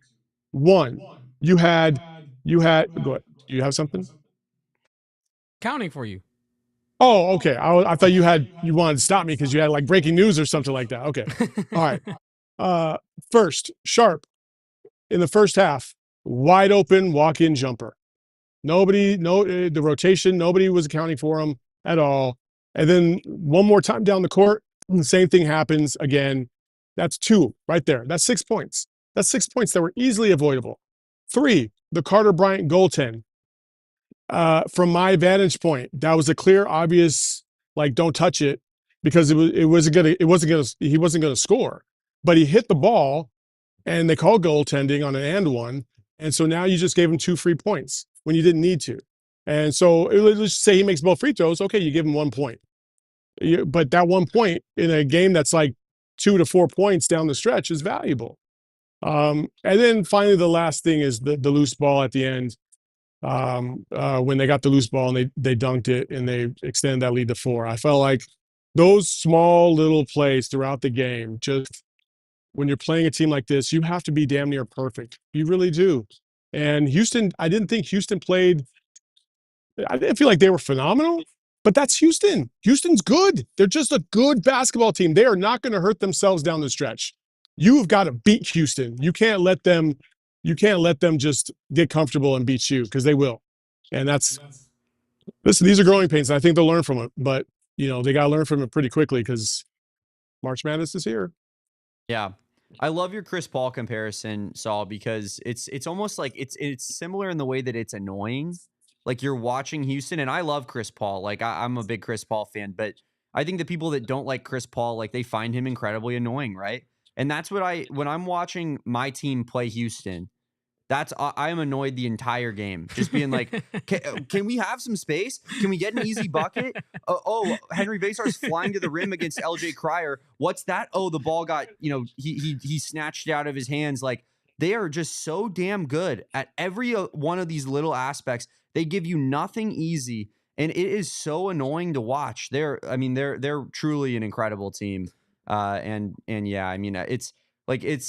1, you had go ahead. Do you have something? Counting for you. Oh, okay. I thought you wanted to stop me because you had like breaking news or something like that. Okay. All right. First, Sharp in the first half, wide open walk-in jumper. The rotation, nobody was accounting for him at all. And then one more time down the court, the same thing happens again. That's 2 right there. That's 6 points. That's 6 points that were easily avoidable. 3, the Carter Bryant goaltend. From my vantage point, that was a clear, obvious, like, don't touch it, because he wasn't gonna score. But he hit the ball, and they called goaltending on an and one, and so now you just gave him 2 free points when you didn't need to. And so let's just say he makes both free throws. Okay, you give him 1 point. But that 1 point in a game that's like 2 to 4 points down the stretch is valuable. And then finally, the last thing is the loose ball at the end. When they got the loose ball and they dunked it and they extended that lead to 4. I felt like those small little plays throughout the game, just when you're playing a team like this, you have to be damn near perfect. You really do. And Houston, I didn't feel like they were phenomenal, but that's Houston. Houston's good. They're just a good basketball team. They are not going to hurt themselves down the stretch. You've got to beat Houston. You can't let them just get comfortable and beat you, because they will. And these are growing pains. I think they'll learn from it, but they got to learn from it pretty quickly, because March Madness is here. Yeah. I love your Chris Paul comparison, Saul, because it's almost like it's similar in the way that it's annoying. Like, you're watching Houston, and I love Chris Paul. Like, I'm a big Chris Paul fan, but I think the people that don't like Chris Paul, like, they find him incredibly annoying, right? And that's what when I'm watching my team play Houston, I am annoyed the entire game, just being like, can we have some space? Can we get an easy bucket? Henry Vasar's flying to the rim against LJ Cryer. What's that? Oh, the ball got, he snatched it out of his hands. Like, they are just so damn good at every one of these little aspects. They give you nothing easy, and it is so annoying to watch. They're truly an incredible team. And yeah, I mean, it's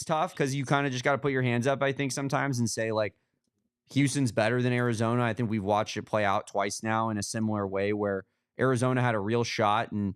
tough because you kind of just got to put your hands up, I think, sometimes, and say, like, Houston's better than Arizona. I think we've watched it play out twice now in a similar way, where Arizona had a real shot, and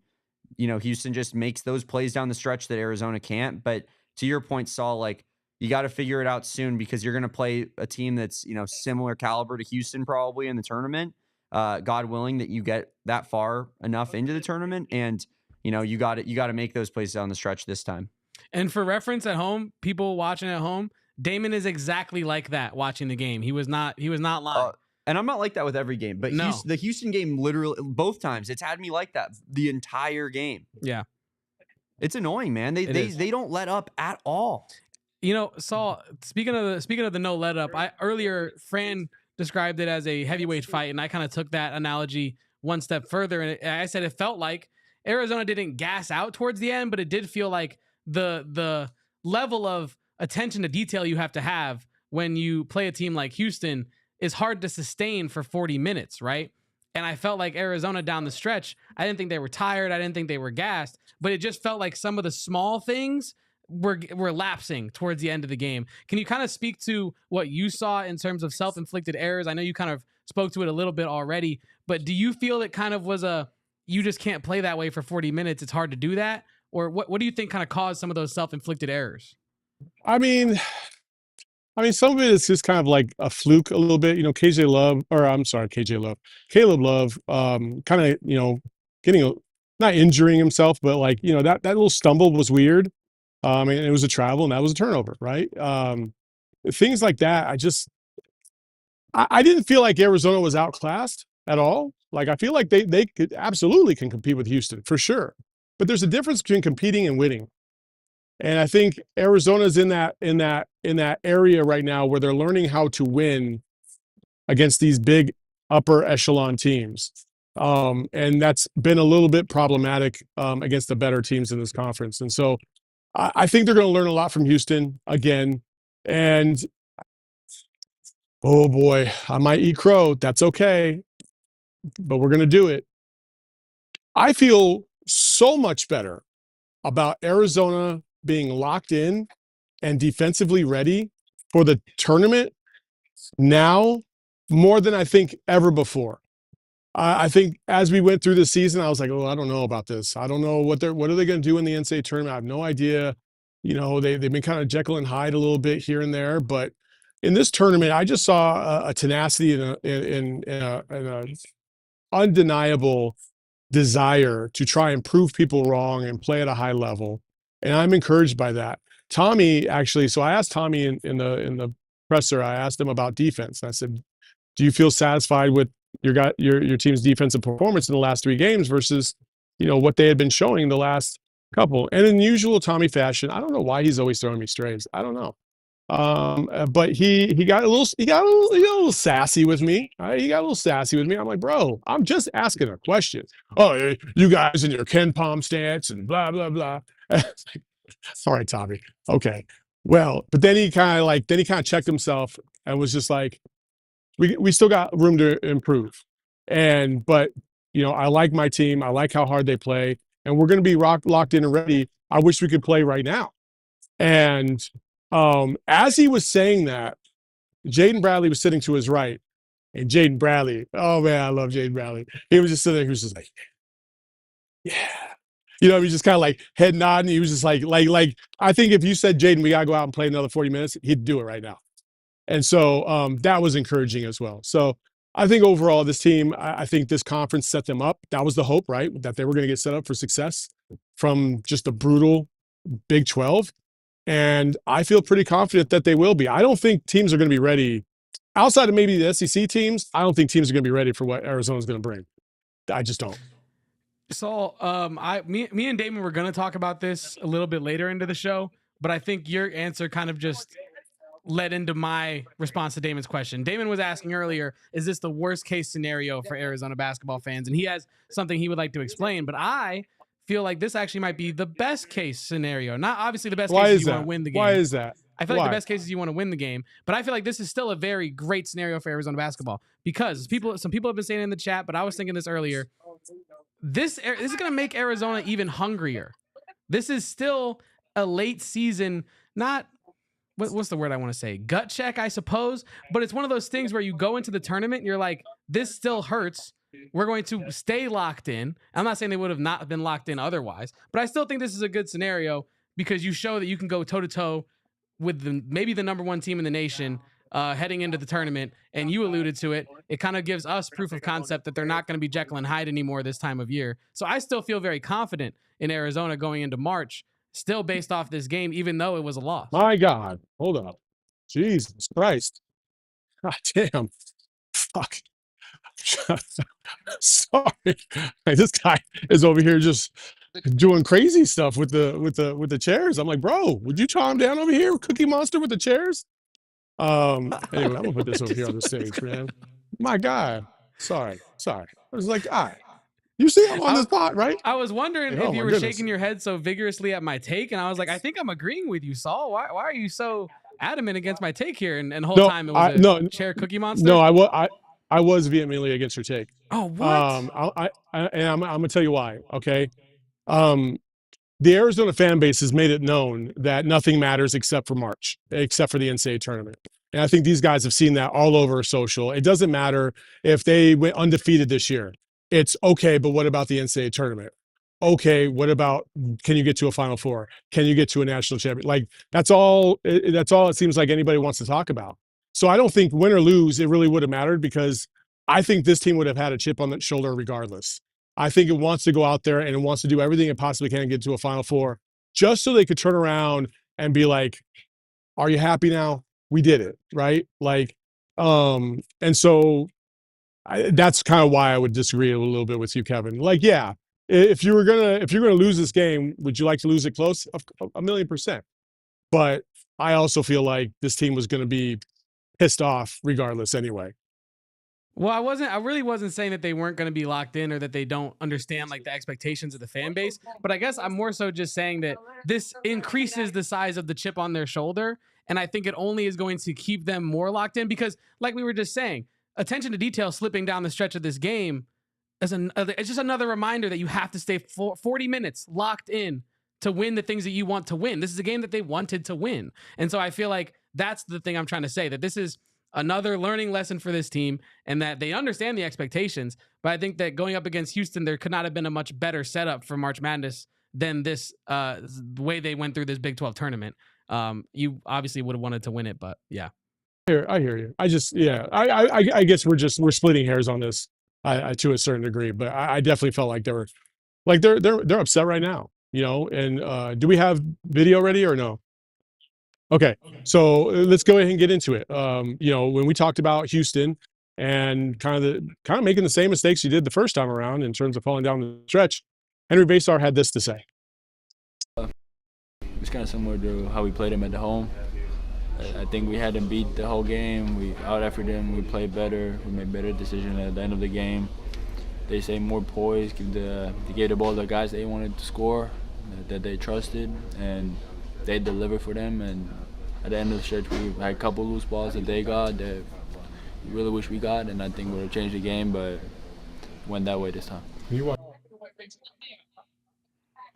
Houston just makes those plays down the stretch that Arizona can't. But to your point, Saul, like, you got to figure it out soon, because you're going to play a team that's similar caliber to Houston probably in the tournament. God willing that you get that far enough into the tournament, and you got to make those plays down the stretch this time. And for reference at home, people watching at home, Damon is exactly like that watching the game. He was not lying. And I'm not like that with every game, but no. The Houston game, literally both times, it's had me like that the entire game. Yeah. It's annoying, man. They don't let up at all. Saul, speaking of the no let up, earlier Fran described it as a heavyweight fight, and I kind of took that analogy one step further, and I said it felt like Arizona didn't gas out towards the end, but it did feel like the level of attention to detail you have to have when you play a team like Houston is hard to sustain for 40 minutes, right? And I felt like Arizona down the stretch, I didn't think they were tired. I didn't think they were gassed, but it just felt like some of the small things were lapsing towards the end of the game. Can you kind of speak to what you saw in terms of self-inflicted errors? I know you kind of spoke to it a little bit already, but do you feel it kind of was you just can't play that way for 40 minutes? It's hard to do that? Or what do you think kind of caused some of those self-inflicted errors? I mean, some of it is just kind of like a fluke a little bit. Caleb Love, kind of, getting not injuring himself, but like, that little stumble was weird. And it was a travel, and that was a turnover, right? Things like that. I didn't feel like Arizona was outclassed at all. Like, I feel like they could absolutely can compete with Houston for sure. But there's a difference between competing and winning. And I think Arizona's in that area right now where they're learning how to win against these big upper echelon teams. And that's been a little bit problematic against the better teams in this conference. And so I think they're going to learn a lot from Houston again. And oh boy, I might eat crow. That's okay. But we're going to do it. I feel so much better about Arizona being locked in and defensively ready for the tournament now more than I think ever before. I think as we went through the season, I was like, oh, I don't know about this. I don't know what are they going to do in the NCAA tournament. I have no idea. They've been kind of Jekyll and Hyde a little bit here and there, but in this tournament, I just saw a tenacity and an undeniable desire to try and prove people wrong and play at a high level. And I'm encouraged by that. Tommy, actually, so I asked Tommy in the presser, I asked him about defense. I said, do you feel satisfied with your team's defensive performance in the last 3 games versus, what they had been showing the last couple? And in usual Tommy fashion, I don't know why he's always throwing me strays. I don't know. But he got a little sassy with me. He got a little sassy with me. I'm like, bro, I'm just asking a question. Oh, you guys in your Ken Palm stance and blah, blah, blah. All right, Tommy. Okay. Well, but then he kind of checked himself and was just like, we still got room to improve. But I like my team. I like how hard they play, and we're going to be locked in and ready. I wish we could play right now. And as he was saying that, Jaden Bradley was sitting to his right, and Jaden Bradley, oh man, I love Jaden Bradley. He was just sitting there. He was just like, yeah. He was just kind of like head nodding. He was just like, I think if you said, Jaden, we got to go out and play another 40 minutes, he'd do it right now. And so that was encouraging as well. So I think overall this team, I think this conference set them up. That was the hope, right? That they were going to get set up for success from just a brutal Big 12. And I feel pretty confident that they will be. I don't think teams are going to be ready outside of maybe the SEC teams. I don't think teams are going to be ready for what Arizona's going to bring. I just don't. So, me and Damon were going to talk about this a little bit later into the show, but I think your answer kind of just led into my response to Damon's question. Damon was asking earlier, is this the worst case scenario for Arizona basketball fans? And he has something he would like to explain, but I feel like this actually might be the best case scenario. Not obviously the best case is you want to win the game. Why is that? I feel like the best case is you want to win the game, but I feel like this is still a very great scenario for Arizona basketball because some people have been saying it in the chat, but I was thinking this earlier. This is going to make Arizona even hungrier. This is still a late season, not what's the word I want to say? Gut check, I suppose. But it's one of those things where you go into the tournament and you're like, this still hurts. We're going to stay locked in. I'm not saying they would have not been locked in otherwise, but I still think this is a good scenario because you show that you can go toe to toe with maybe the number 1 team in the nation heading into the tournament. And you alluded to it. It kind of gives us proof of concept that they're not going to be Jekyll and Hyde anymore this time of year. So I still feel very confident in Arizona going into March, still based off this game, even though it was a loss. My God. Hold up. Jesus Christ. God damn. Fuck. Sorry. This guy is over here just doing crazy stuff with the chairs. I'm like, bro, would you calm down over here, Cookie Monster, with the chairs? Anyway, I'm gonna put this over here on the stage, man. My God. Sorry. I was like, all right. You see I'm on the spot, right? I was wondering if you were shaking your head so vigorously at my take, and I was like, I think I'm agreeing with you, Saul. Why are you so adamant against my take here? And the whole time it was a chair Cookie Monster? No, I was vehemently against your take. Oh, what? I'm gonna tell you why. Okay. The Arizona fan base has made it known that nothing matters except for March, except for the NCAA tournament. And I think these guys have seen that all over social. It doesn't matter if they went undefeated this year. It's okay, but what about the NCAA tournament? Okay, what about, can you get to a Final Four? Can you get to a national champion? Like that's all it seems like anybody wants to talk about. So I don't think win or lose, it really would have mattered, because I think this team would have had a chip on the shoulder regardless. I think it wants to go out there and it wants to do everything it possibly can to get to a Final Four, just so they could turn around and be like, are you happy now? We did it, right? Like, and so that's kind of why I would disagree a little bit with you, Kevin. Like, yeah, if you're gonna lose this game, would you like to lose it close? 1,000,000%. But I also feel like this team was going to be pissed off regardless anyway. Well, I really wasn't saying that they weren't going to be locked in or that they don't understand like the expectations of the fan base. But I guess I'm more so just saying that this increases the size of the chip on their shoulder. And I think it only is going to keep them more locked in, because like we were just saying, attention to detail slipping down the stretch of this game it's just another reminder that you have to stay 40 minutes locked in to win the things that you want to win. This is a game that they wanted to win. And so I feel like that's the thing I'm trying to say, that this is another learning lesson for this team and that they understand the expectations. But I think that going up against Houston, there could not have been a much better setup for March Madness than this, the way they went through this Big 12 tournament. You obviously would have wanted to win it, but yeah. I hear you. I guess we're splitting hairs on this to a certain degree, but I definitely felt like they're upset right now, you know. And do we have video ready or no? Okay, so let's go ahead and get into it. You know, when we talked about Houston and kind of making the same mistakes you did the first time around in terms of falling down the stretch, Henry Basar had this to say. It's kind of similar to how we played him at the home. I think we had them beat the whole game. We out-efforted them. We played better. We made better decisions at the end of the game. They say more poise. They gave the ball to the guys they wanted to score, that they trusted, and they delivered for them. And at the end of the stretch, we had a couple loose balls that they got that we really wish we got, and I think we would have changed the game, but it went that way this time.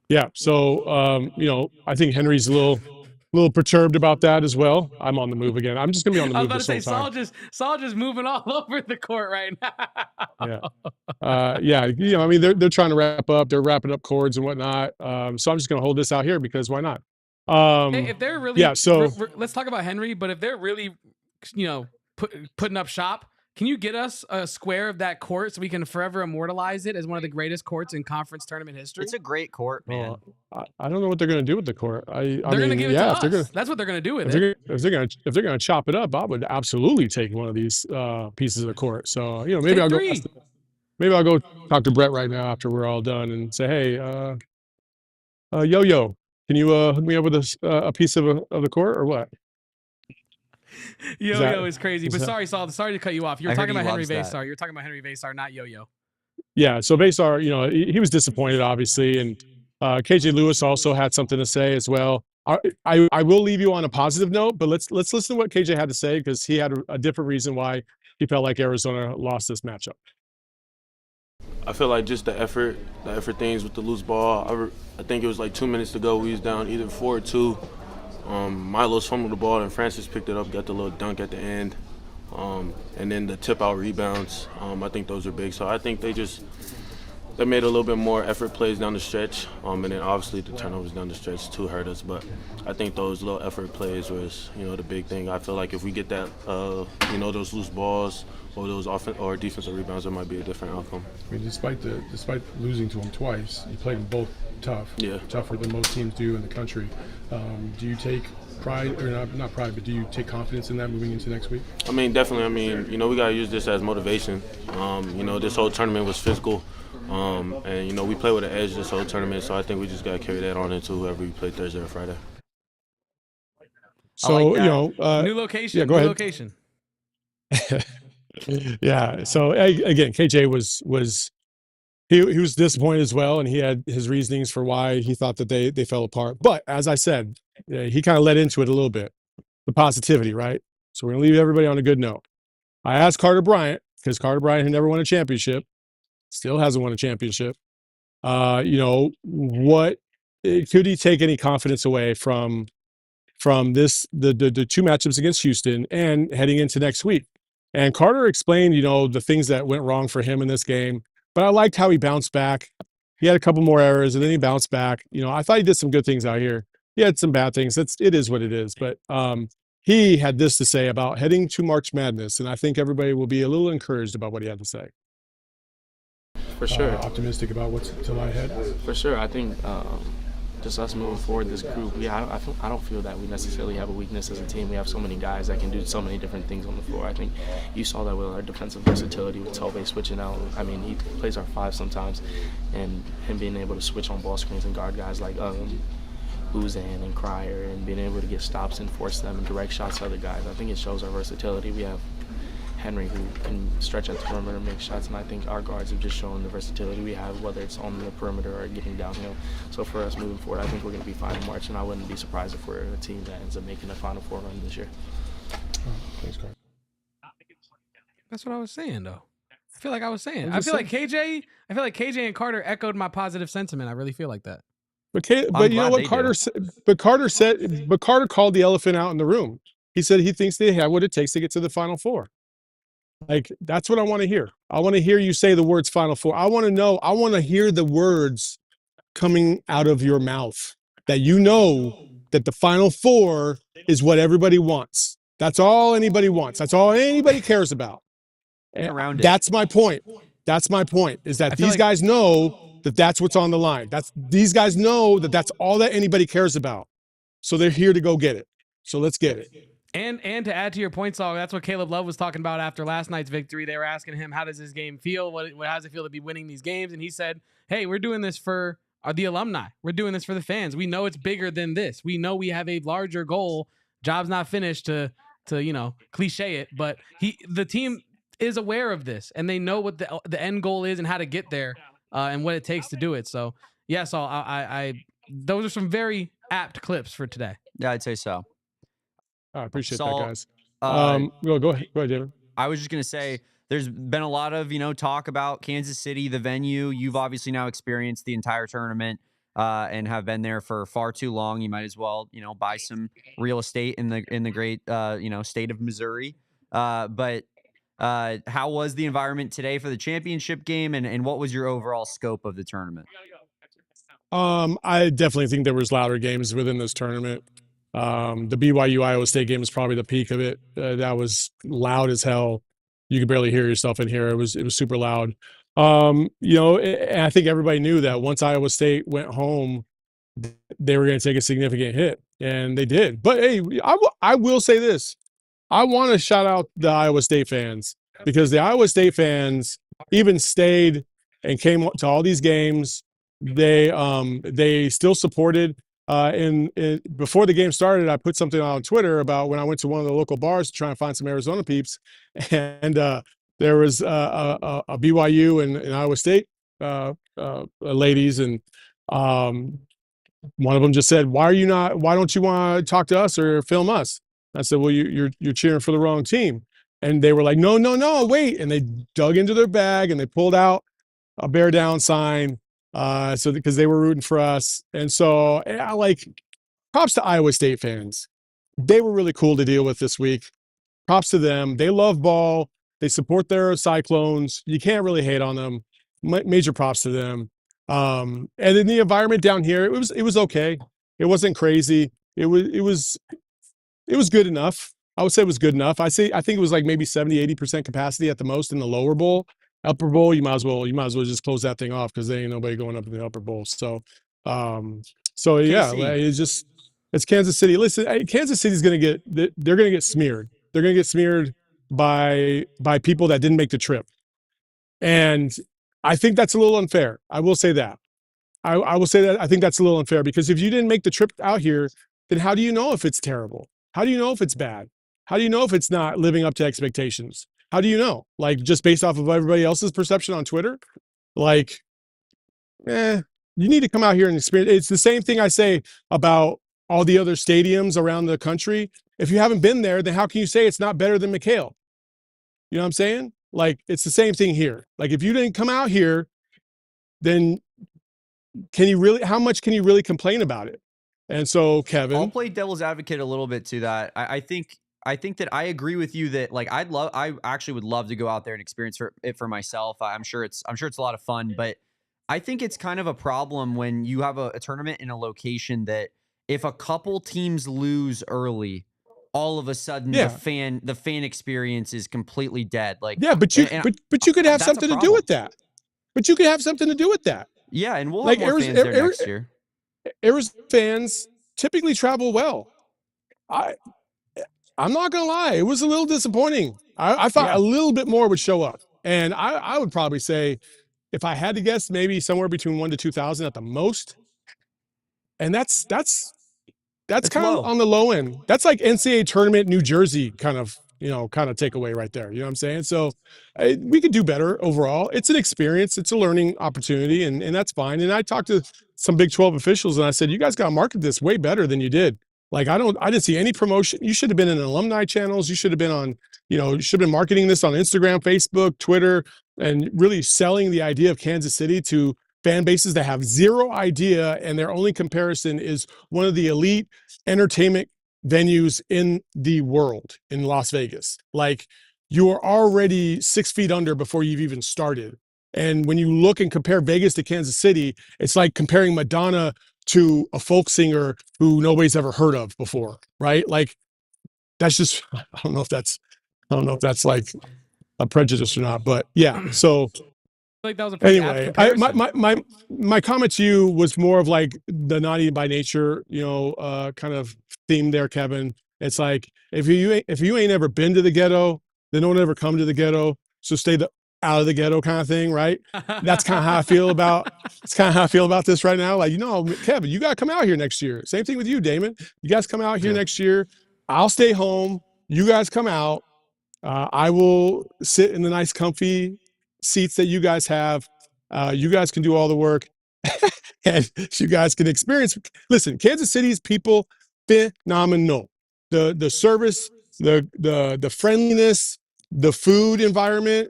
Yeah, so you know, I think Henry's a little perturbed about that as well. I'm on the move again. I'm just gonna be on the move this whole time. I was about to say, Saul just moving all over the court right now. Yeah, you know, I mean, they're trying to wrap up. They're wrapping up chords and whatnot. So I'm just gonna hold this out here because why not? Hey, if they're really, so let's talk about Henry. But if they're really, you know, putting up shop, can you get us a square of that court so we can forever immortalize it as one of the greatest courts in conference tournament history? It's a great court, man. I don't know what they're going to do with the court. They're going to give it to us. That's what they're going to do with it. If they're going to chop it up, I would absolutely take one of these pieces of the court. So you know, maybe I'll go talk to Brett right now after we're all done and say, hey, Yo-Yo, can you hook me up with a piece of the court or what? Yo-Yo is crazy. But sorry, Saul. Sorry to cut you off. You're talking about Henry Basar. You're talking about Henry Basar, not Yo-Yo. Yeah. So Basar, you know, he was disappointed, obviously, and KJ Lewis also had something to say as well. I will leave you on a positive note, but let's listen to what KJ had to say because he had a different reason why he felt like Arizona lost this matchup. I feel like just the effort things with the loose ball. I think it was like 2 minutes to go. We was down either 4 or 2. Milos fumbled the ball and Francis picked it up, got the little dunk at the end. And then the tip out rebounds, I think those are big. So I think they made a little bit more effort plays down the stretch. And then obviously the turnovers down the stretch too hurt us. But I think those little effort plays was, you know, the big thing. I feel like if we get that, you know, those loose balls or those or defensive rebounds, it might be a different outcome. I mean, despite losing to them twice, you played them both tough. Yeah. Tougher than most teams do in the country. Do you take pride, or not pride, but do you take confidence in that moving into next week? I mean, definitely. I mean, you know, we got to use this as motivation. You know, this whole tournament was physical. And, you know, we play with an edge this whole tournament, so I think we just got to carry that on into whoever we play Thursday or Friday. So, like you know, new location. Yeah, go ahead. Location. Yeah. So again, KJ was disappointed as well, and he had his reasonings for why he thought that they fell apart. But as I said, he kind of led into it a little bit, the positivity, right? So we're gonna leave everybody on a good note. I asked Carter Bryant because Carter Bryant had never won a championship, still hasn't won a championship. What could he take any confidence away from this the two matchups against Houston and heading into next week? And Carter explained, the things that went wrong for him in this game, but I liked how he bounced back. He had a couple more errors and then he bounced back. I thought he did some good things out here. He had some bad things. It is what it is. But he had this to say about heading to March Madness, and I think everybody will be a little encouraged about what he had to say. For sure. Optimistic about what's to lie ahead? For sure. I think just us moving forward, this group, I don't feel that we necessarily have a weakness as a team. We have so many guys that can do so many different things on the floor. I think you saw that with our defensive versatility with Tove switching out. I mean, he plays our 5 sometimes, and him being able to switch on ball screens and guard guys like Uzan and Cryer, and being able to get stops and force them and direct shots to other guys. I think it shows our versatility. We have Henry, who can stretch at the perimeter and make shots, and I think our guards have just shown the versatility we have, whether it's on the perimeter or getting downhill. So for us moving forward, I think we're going to be fine in March, and I wouldn't be surprised if we're a team that ends up making a Final Four run this year. Thanks, Carter. That's what I was saying, though. I feel like KJ and Carter echoed my positive sentiment. I really feel like that. But you know what Carter said? But Carter called the elephant out in the room. He said he thinks they have what it takes to get to the Final Four. Like, that's what I want to hear. I want to hear you say the words Final Four. I want to hear the words coming out of your mouth that that the Final Four is what everybody wants. That's all anybody wants. That's all anybody cares about. That's my point. That's my point, is that these guys know that that's what's on the line. These guys know that that's all that anybody cares about. So they're here to go get it. So let's get it. And to add to your point, Saul, that's what Caleb Love was talking about after last night's victory. They were asking him, how does this game feel? How does it feel to be winning these games? And he said, hey, we're doing this for the alumni. We're doing this for the fans. We know it's bigger than this. We know we have a larger goal. Job's not finished to cliche it, but the team is aware of this, and they know what the end goal is and how to get there and what it takes to do it. So, yeah, Saul, those are some very apt clips for today. Yeah, I'd say so. I appreciate Saul, that, guys. Go ahead, David. I was just going to say, there's been a lot of, talk about Kansas City, the venue. You've obviously now experienced the entire tournament and have been there for far too long. You might as well, buy some real estate in the great, state of Missouri. But how was the environment today for the championship game, and what was your overall scope of the tournament? I definitely think there was louder games within this tournament. The BYU Iowa State game was probably the peak of it. That was loud as hell. You could barely hear yourself in here. It was super loud. And I think everybody knew that once Iowa State went home, they were going to take a significant hit, and they did. But hey, I will say this. I want to shout out the Iowa State fans, because the Iowa State fans even stayed and came to all these games. They still supported. Before the game started, I put something on Twitter about when I went to one of the local bars to try and find some Arizona peeps, and there was a BYU and Iowa State ladies, and one of them just said, why don't you want to talk to us or film us? I said, well, you're cheering for the wrong team. And they were like, no, wait. And they dug into their bag and they pulled out a bear down sign. Because they were rooting for us. And so props to Iowa State fans. They were really cool to deal with this week. Props to them. They love ball. They support their Cyclones. You can't really hate on them. Major props to them. And in the environment down here, it was okay. It wasn't crazy. It was good enough. I would say it was good enough. I think it was like maybe 70-80% capacity at the most in the lower bowl. Upper bowl, you might as well just close that thing off, because there ain't nobody going up in the upper bowl. So yeah, it's Kansas City. Listen, Kansas City's they're gonna get smeared. They're gonna get smeared by people that didn't make the trip, and I think that's a little unfair. I will say that. I will say that I think that's a little unfair, because if you didn't make the trip out here, then how do you know if it's terrible? How do you know if it's bad? How do you know if it's not living up to expectations? How do you know? Just based off of everybody else's perception on Twitter? You need to come out here and experience. It's the same thing I say about all the other stadiums around the country. If you haven't been there, then how can you say it's not better than McHale? You know what I'm saying? Like, it's the same thing here. Like, if you didn't come out here, then how much can you really complain about it? And so, I'll Kevin, play devil's advocate a little bit to that. I think that I agree with you that like I actually would love to go out there and experience it for myself. I'm sure it's a lot of fun, but I think it's kind of a problem when you have a tournament in a location that if a couple teams lose early, all of a sudden the fan experience is completely dead. Like, yeah, but you could have something to do with that. But you could have something to do with that. Yeah, and we'll have more fans there next year. Arizona fans typically travel well. I'm not gonna lie, it was a little disappointing. I thought a little bit more would show up, and I would probably say, if I had to guess, maybe somewhere between 1,000 to 2,000 at the most. And that's kind of on the low end. That's like NCAA tournament New Jersey kind of takeaway right there. You know what I'm saying? So we could do better overall. It's an experience. It's a learning opportunity, and that's fine. And I talked to some Big 12 officials, and I said, you guys got to market this way better than you did. Like, I didn't see any promotion. You should have been in alumni channels. You should have been on, you should have been marketing this on Instagram, Facebook, Twitter, and really selling the idea of Kansas City to fan bases that have zero idea, and their only comparison is one of the elite entertainment venues in the world in Las Vegas. Like, you are already 6 feet under before you've even started. And when you look and compare Vegas to Kansas City, it's like comparing Madonna to a folk singer who nobody's ever heard of before, right? Like, that's just, I don't know if that's like a prejudice or not, but yeah. So like that was a pretty anyway, apt my comment to you was more of like the naughty by nature, kind of theme there, Kevin. It's like, if you ain't ever been to the ghetto, then don't ever come to the ghetto. So stay out of the ghetto kind of thing, right? That's kind of how I feel about. It's kind of how I feel about this right now. Like, Kevin, you got to come out here next year. Same thing with you, Damon. You guys come out here next year. I'll stay home. You guys come out. I will sit in the nice, comfy seats that you guys have. You guys can do all the work, and you guys can experience. Listen, Kansas City's people, phenomenal. The service, the friendliness, the food environment,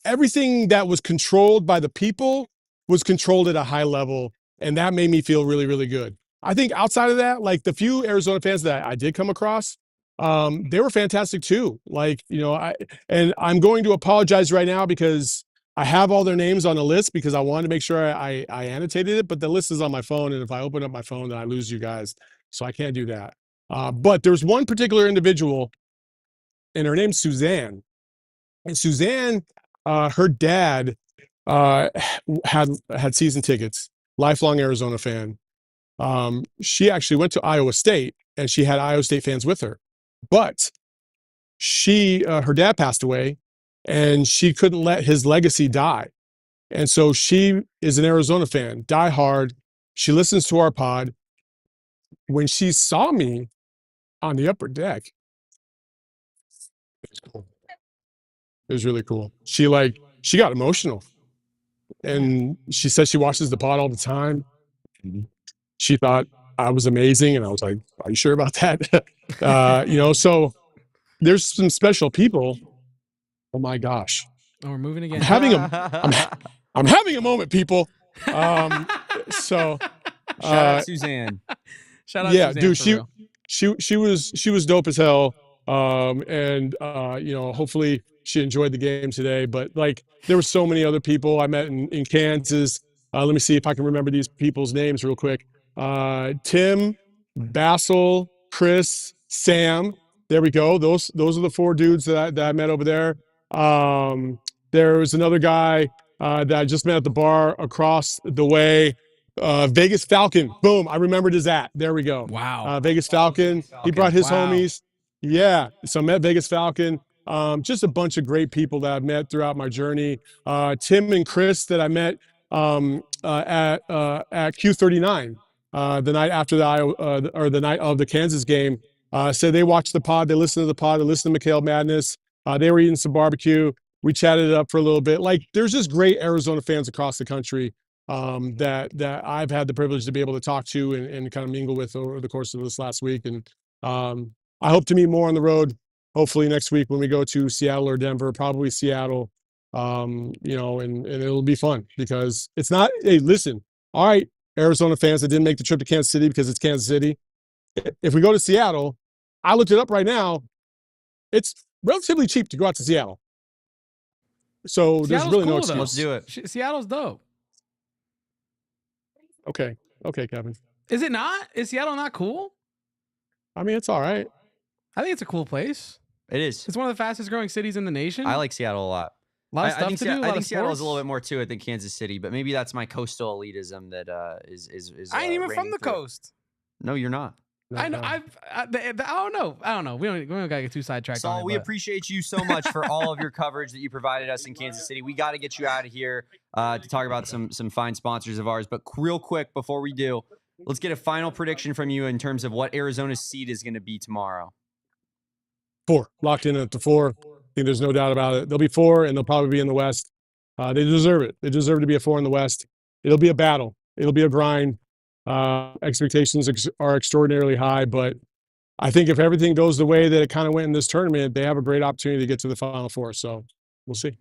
everything that was controlled by the people was controlled at a high level, and that made me feel really, really good. I think outside of that, like the few Arizona fans that I did come across, they were fantastic too. Like, I'm going to apologize right now because I have all their names on the list because I wanted to make sure I annotated it, but the list is on my phone, and if I open up my phone, then I lose you guys, so I can't do that. But there's one particular individual, and her name's Suzanne. And Suzanne, her dad had season tickets, lifelong Arizona fan. She actually went to Iowa State, and she had Iowa State fans with her. But her dad passed away, and she couldn't let his legacy die. And so she is an Arizona fan, die hard. She listens to our pod. When she saw me on the upper deck, it was cool. It was really cool. She got emotional, and she said she watches the pod all the time. She thought I was amazing, and I was like, "Are you sure about that?" So there's some special people. Oh my gosh! Oh, we're moving again. I'm having a moment, people. Shout out Suzanne. Shout out Suzanne, dude. She was dope as hell. Hopefully she enjoyed the game today. But like, there were so many other people I met in Kansas. Let me see if I can remember these people's names real quick. Tim, Basil, Chris, Sam. There we go. Those are the 4 dudes that I met over there. There was another guy that I just met at the bar across the way. Vegas Falcon. Boom. I remembered his at. There we go. Wow. Vegas Falcon. He brought his homies. Yeah. So I met Vegas Falcon. Just a bunch of great people that I've met throughout my journey. Tim and Chris that I met at Q39 the night after the night of the Kansas game. Said they watched the pod, they listened to the pod, they listened to McHale Madness. They were eating some barbecue. We chatted it up for a little bit. Like, there's just great Arizona fans across the country that I've had the privilege to be able to talk to and kind of mingle with over the course of this last week. And I hope to meet more on the road. hopefully next week when we go to Seattle or Denver, probably Seattle, and it'll be fun because it's not, hey, listen, all right, Arizona fans that didn't make the trip to Kansas City because it's Kansas City. If we go to Seattle, I looked it up right now. It's relatively cheap to go out to Seattle. So there's really no excuse. Let's do it. Seattle's dope. Okay, Kevin. Is it not? Is Seattle not cool? I mean, it's all right. I think it's a cool place. It is. It's one of the fastest growing cities in the nation. I like Seattle a lot. A lot of stuff to do. I think Seattle has a little bit more to it than Kansas City, but maybe that's my coastal elitism that is. I ain't even from the coast. No, you're not. I know. I don't know. We don't gotta get too sidetracked. Saul, we appreciate you so much for all of your coverage that you provided us in Kansas City. We got to get you out of here to talk about some fine sponsors of ours. But real quick before we do, let's get a final prediction from you in terms of what Arizona's seed is going to be tomorrow. 4, locked in at the 4. I think there's no doubt about it. They'll be 4, and they'll probably be in the West. They deserve it. They deserve to be a 4 in the West. It'll be a battle. It'll be a grind. Expectations are extraordinarily high, but I think if everything goes the way that it kind of went in this tournament, they have a great opportunity to get to the Final Four. So we'll see.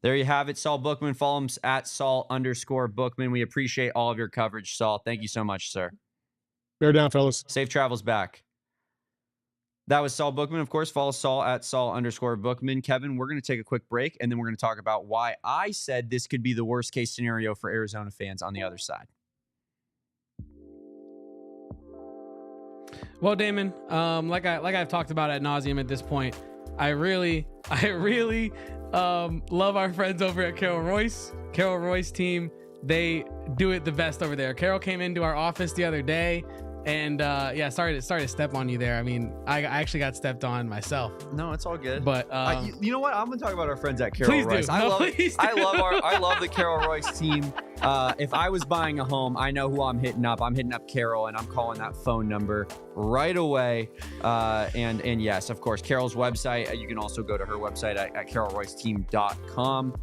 There you have it. Saul Bookman. Follow him at Saul_Bookman. We appreciate all of your coverage, Saul. Thank you so much, sir. Bear down, fellas. Safe travels back. That was Saul Bookman. Of course, follow Saul at Saul_Bookman. Kevin, we're going to take a quick break, and then we're going to talk about why I said this could be the worst case scenario for Arizona fans on the other side. Well, Damon, like I've talked about ad nauseum at this point, I really love our friends over at Carol Royce. Carol Royce team, they do it the best over there. Carol came into our office the other day, and sorry to step on you there. I mean, I actually got stepped on myself. No, it's all good. But you know what? I'm gonna talk about our friends at Carol Royce. Do. I love the Carol Royce team. If I was buying a home, I know who I'm hitting up. I'm hitting up Carol, and I'm calling that phone number right away. And yes, of course, Carol's website. You can also go to her website at carolroyceteam.com.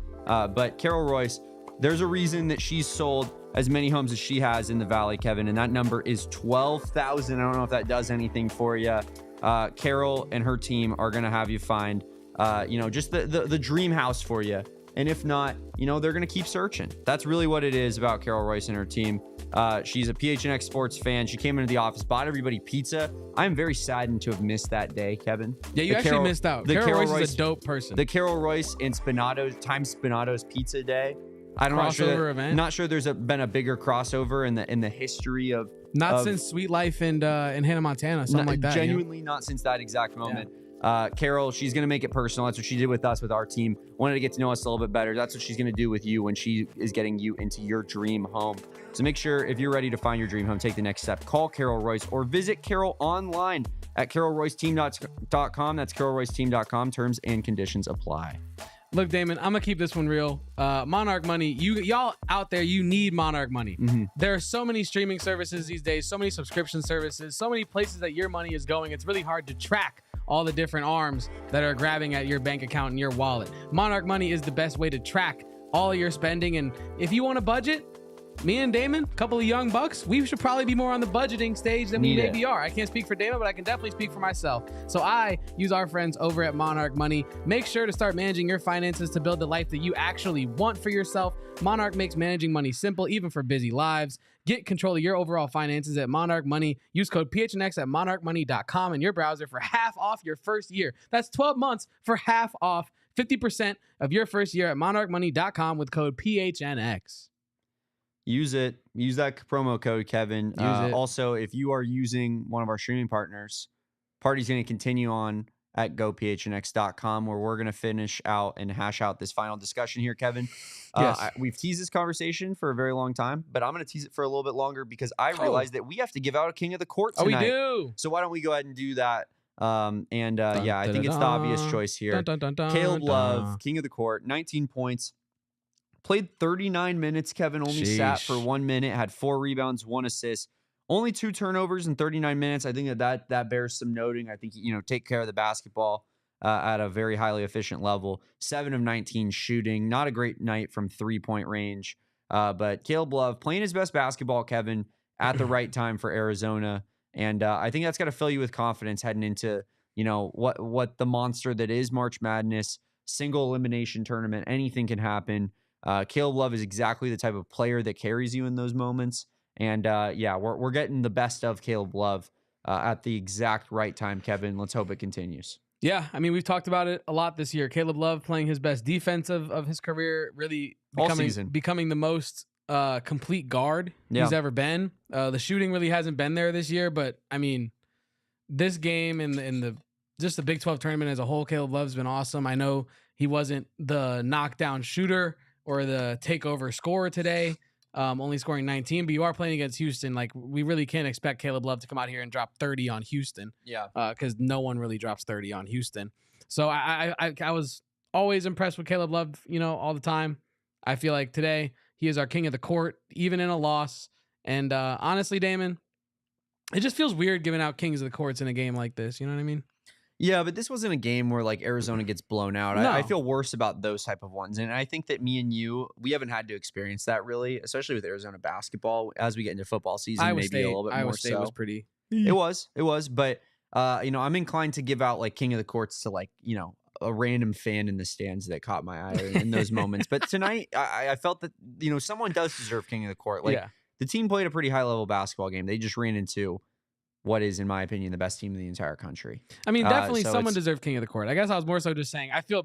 But Carol Royce, there's a reason that she's sold as many homes as she has in the Valley, Kevin, and that number is 12,000. I don't know if that does anything for you. Carol and her team are going to have you find, just the dream house for you. And if not, they're going to keep searching. That's really what it is about Carol Royce and her team. She's a PHNX sports fan. She came into the office, bought everybody pizza. I'm very saddened to have missed that day, Kevin. Yeah, you actually missed out. Carol Royce is a dope person. The Carol Royce and Spinato's Pizza Day. I'm not sure there's been a bigger crossover in the history of since Sweet Life and in Hannah Montana, something like that. Genuinely not since that exact moment. Yeah. Carol, she's going to make it personal. That's what she did with us, with our team. Wanted to get to know us a little bit better. That's what she's going to do with you when she is getting you into your dream home. So make sure if you're ready to find your dream home, take the next step. Call Carol Royce or visit Carol online at carolroyceteam.com. That's carolroyceteam.com. Terms and conditions apply. Look, Damon, I'm gonna keep this one real. Monarch Money, y'all out there, you need Monarch Money. Mm-hmm. There are so many streaming services these days, so many subscription services, so many places that your money is going. It's really hard to track all the different arms that are grabbing at your bank account and your wallet. Monarch Money is the best way to track all of your spending. And if you want a budget, me and Damon, a couple of young bucks, we should probably be more on the budgeting stage than we maybe are. I can't speak for Damon, but I can definitely speak for myself. So I use our friends over at Monarch Money. Make sure to start managing your finances to build the life that you actually want for yourself. Monarch makes managing money simple, even for busy lives. Get control of your overall finances at Monarch Money. Use code PHNX at monarchmoney.com in your browser for half off your first year. That's 12 months for half off, 50% of your first year at monarchmoney.com with code PHNX. Use it. Use that promo code, Kevin. Also, if you are using one of our streaming partners, party's going to continue on at gophnx.com, where we're going to finish out and hash out this final discussion here, Kevin. Yes. We've teased this conversation for a very long time, but I'm going to tease it for a little bit longer because I realized that we have to give out a King of the Court tonight. Oh, we do. So why don't we go ahead and do that? I think it's the obvious choice here. Caleb Love, King of the Court, 19 points. Played 39 minutes, Kevin. Only sat for 1 minute, had 4 rebounds, 1 assist, only 2 turnovers in 39 minutes. I think that bears some noting. I think, take care of the basketball at a very highly efficient level. 7 of 19 shooting. Not a great night from 3-point range. But Caleb Love playing his best basketball, Kevin, at the right time for Arizona. And I think that's got to fill you with confidence heading into, what the monster that is March Madness, single elimination tournament, anything can happen. Caleb Love is exactly the type of player that carries you in those moments. And we're getting the best of Caleb Love at the exact right time, Kevin. Let's hope it continues. Yeah, I mean, we've talked about it a lot this year. Caleb Love playing his best defense of his career, really becoming the most complete guard he's ever been. The shooting really hasn't been there this year, but I mean, this game and the just the Big 12 tournament as a whole, Caleb Love's been awesome. I know he wasn't the knockdown shooter or the takeover scorer today, only scoring 19, but you are playing against Houston. Like, we really can't expect Caleb Love to come out here and drop 30 on Houston. Yeah. Because no one really drops 30 on Houston. So I was always impressed with Caleb Love, all the time. I feel like today he is our king of the court, even in a loss. And honestly, Damon, it just feels weird giving out kings of the courts in a game like this. You know what I mean? Yeah, but this wasn't a game where like Arizona gets blown out. No. I feel worse about those type of ones. And I think that me and you, we haven't had to experience that really, especially with Arizona basketball as we get into football season, a little bit more so. Was pretty. It was. But I'm inclined to give out like king of the courts to like, a random fan in the stands that caught my eye in those moments. But tonight I felt that, someone does deserve king of the court. Like the team played a pretty high level basketball game. They just ran into what is, in my opinion, the best team in the entire country. I mean, definitely someone deserved king of the court. I guess I was more so just saying I feel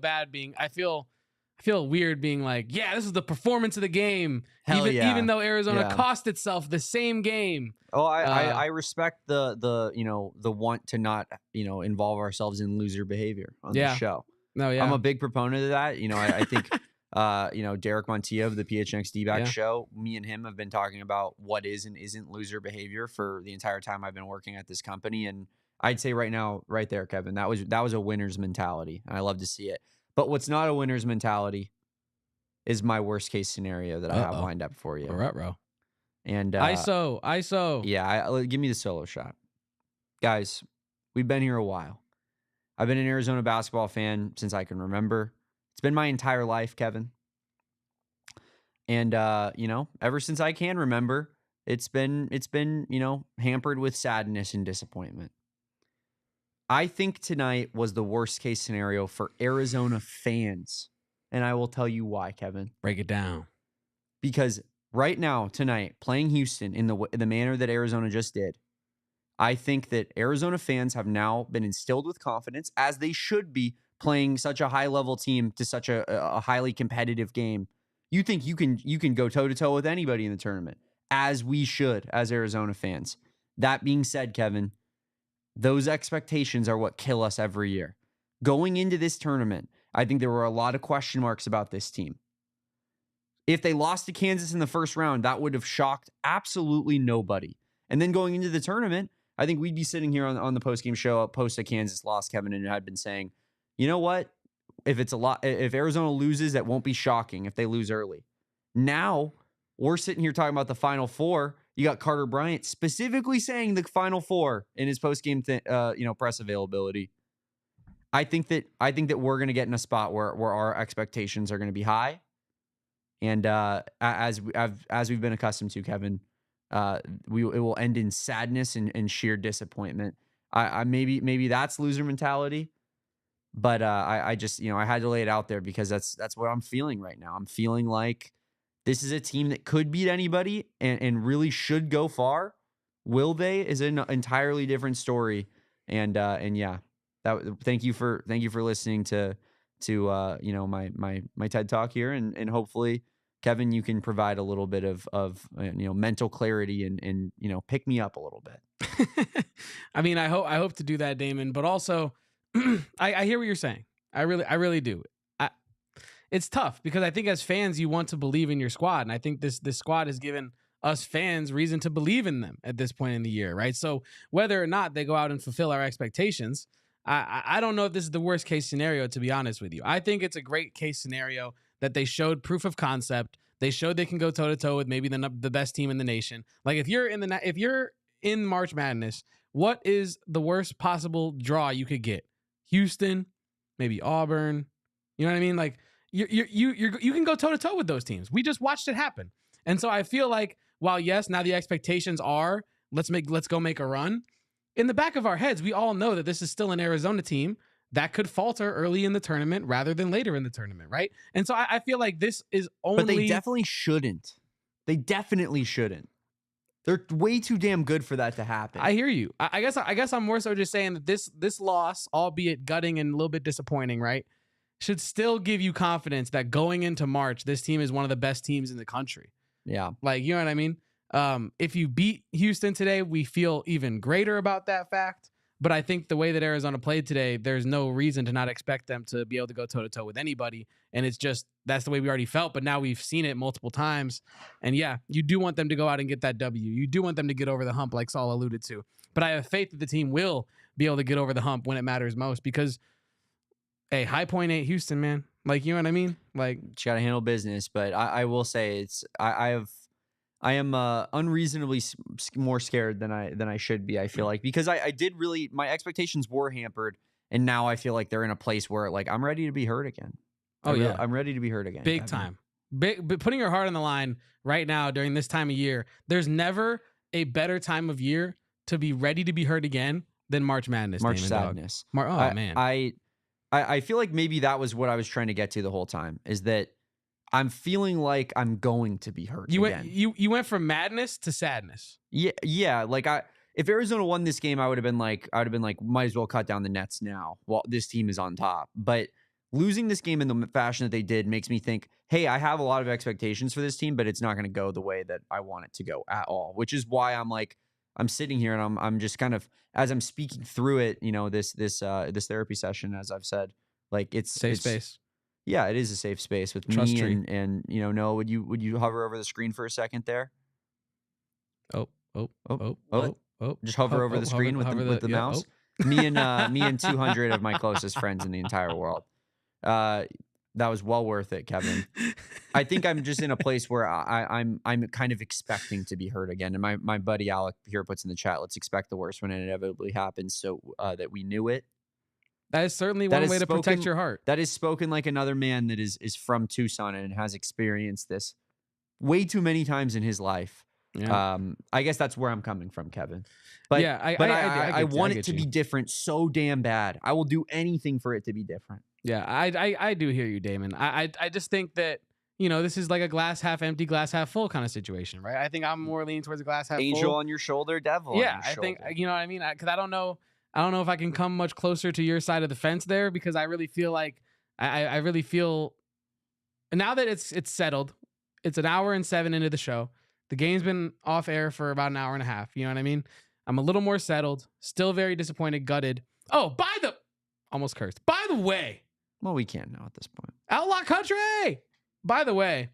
weird being like, yeah, this is the performance of the game. Even though Arizona cost itself the same game. Oh, I respect the want to not, involve ourselves in loser behavior on the show. No, yeah. I'm a big proponent of that. I think Derek Montilla of the PHNX D-Back show, me and him have been talking about what is and isn't loser behavior for the entire time I've been working at this company. And I'd say right now, right there, Kevin, that was a winner's mentality. And I love to see it. But what's not a winner's mentality is my worst case scenario that I have lined up for you. All right, bro. And ISO. Yeah, give me the solo shot. Guys, we've been here a while. I've been an Arizona basketball fan since I can remember. It's been my entire life, Kevin. And ever since I can remember, it's been hampered with sadness and disappointment. I think tonight was the worst case scenario for Arizona fans. And I will tell you why, Kevin. Break it down. Because right now, tonight, playing Houston in the manner that Arizona just did, I think that Arizona fans have now been instilled with confidence, as they should be, playing such a high-level team to such a highly competitive game. You think you can go toe-to-toe with anybody in the tournament, as we should as Arizona fans. That being said, Kevin, those expectations are what kill us every year. Going into this tournament, I think there were a lot of question marks about this team. If they lost to Kansas in the first round, that would have shocked absolutely nobody. And then going into the tournament, I think we'd be sitting here on the postgame show post a Kansas loss, Kevin, and had been saying, you know what? If Arizona loses, that won't be shocking if they lose early. Now, we're sitting here talking about the Final Four. You got Carter Bryant specifically saying the Final Four in his postgame press availability. I think that we're going to get in a spot where our expectations are going to be high. And as we've been accustomed to, Kevin, it will end in sadness and sheer disappointment. I maybe that's loser mentality, but I just I had to lay it out there because that's what I'm feeling right now. I'm feeling like this is a team that could beat anybody and really should go far. Will they is an entirely different story. And yeah, thank you for listening to my TED Talk here, and hopefully, Kevin, you can provide a little bit of mental clarity and pick me up a little bit. I mean, I hope to do that, Damon, but also I hear what you're saying. I really do. It's tough because I think as fans, you want to believe in your squad. And I think this squad has given us fans reason to believe in them at this point in the year, right? So whether or not they go out and fulfill our expectations, I don't know if this is the worst case scenario, to be honest with you. I think it's a great case scenario that they showed proof of concept. They showed they can go toe to toe with maybe the best team in the nation. Like if you're in March Madness, what is the worst possible draw you could get? Houston, maybe Auburn. You know what I mean? Like you can go toe to toe with those teams. We just watched it happen, and so I feel like while yes, now the expectations are let's go make a run. in the back of our heads, we all know that this is still an Arizona team that could falter early in the tournament rather than later in the tournament, right? And so I feel like this is only... But they definitely shouldn't. They definitely shouldn't. They're way too damn good for that to happen. I hear you. I guess I'm more so just saying that this loss, albeit gutting and a little bit disappointing, right, should still give you confidence that going into March, this team is one of the best teams in the country. Yeah. Like, you know what I mean? If you beat Houston today, we feel even greater about that fact. But I think the way that Arizona played today, there's no reason to not expect them to be able to go toe-to-toe with anybody. And it's just, that's the way we already felt. But now we've seen it multiple times. And yeah, you do want them to go out and get that W. You do want them to get over the hump, like Saul alluded to. But I have faith that the team will be able to get over the hump when it matters most. Because, hey, High Point ain't Houston, man. Like, you know what I mean? Like, you got to handle business. But I will say I am unreasonably more scared than I should be, I feel like, because I did really, my expectations were hampered, and now I feel like they're in a place where, like, I'm ready to be hurt again. I'm ready to be hurt again. Big time. But putting your heart on the line right now during this time of year, there's never a better time of year to be ready to be hurt again than March Madness. March Sadness. Man. I feel like maybe that was what I was trying to get to the whole time, is that I'm feeling like I'm going to be hurt again. You went from madness to sadness. Yeah. Like if Arizona won this game, I would have been like, might as well cut down the nets now while this team is on top. But losing this game in the fashion that they did makes me think, hey, I have a lot of expectations for this team, but it's not going to go the way that I want it to go at all. Which is why I'm sitting here and I'm just kind of, as I'm speaking through it, you know, this therapy session, as I've said, like it's safe space. Yeah, it is a safe space with Trust me tree. and you know, Noah, would you hover over the screen for a second there? Oh. Just hover over the screen with the mouse. Me and 200 of my closest friends in the entire world. That was well worth it, Kevin. I think I'm just in a place where I'm kind of expecting to be hurt again. And my buddy Alec here puts in the chat, let's expect the worst when it inevitably happens, so that we knew it. That is certainly one way to protect your heart. That is spoken like another man that is from Tucson and has experienced this way too many times in his life. Yeah. I guess that's where I'm coming from, Kevin. But yeah, I want it to be different so damn bad. I will do anything for it to be different. Yeah, I do hear you, Damon. I just think that, you know, this is like a glass half empty, glass half full kind of situation, right? I think I'm more leaning towards a glass half full. Angel on your shoulder, devil. Yeah, on your shoulder. think, you know what I mean? Because I don't know if I can come much closer to your side of the fence there, because I really feel like I really feel now that it's settled. It's an hour and 7 into the show. The game's been off air for about an hour and a half. You know what I mean? I'm a little more settled. Still very disappointed, gutted. Oh, almost cursed. By the way. Well, we can't now at this point. Outlaw Country. By the way,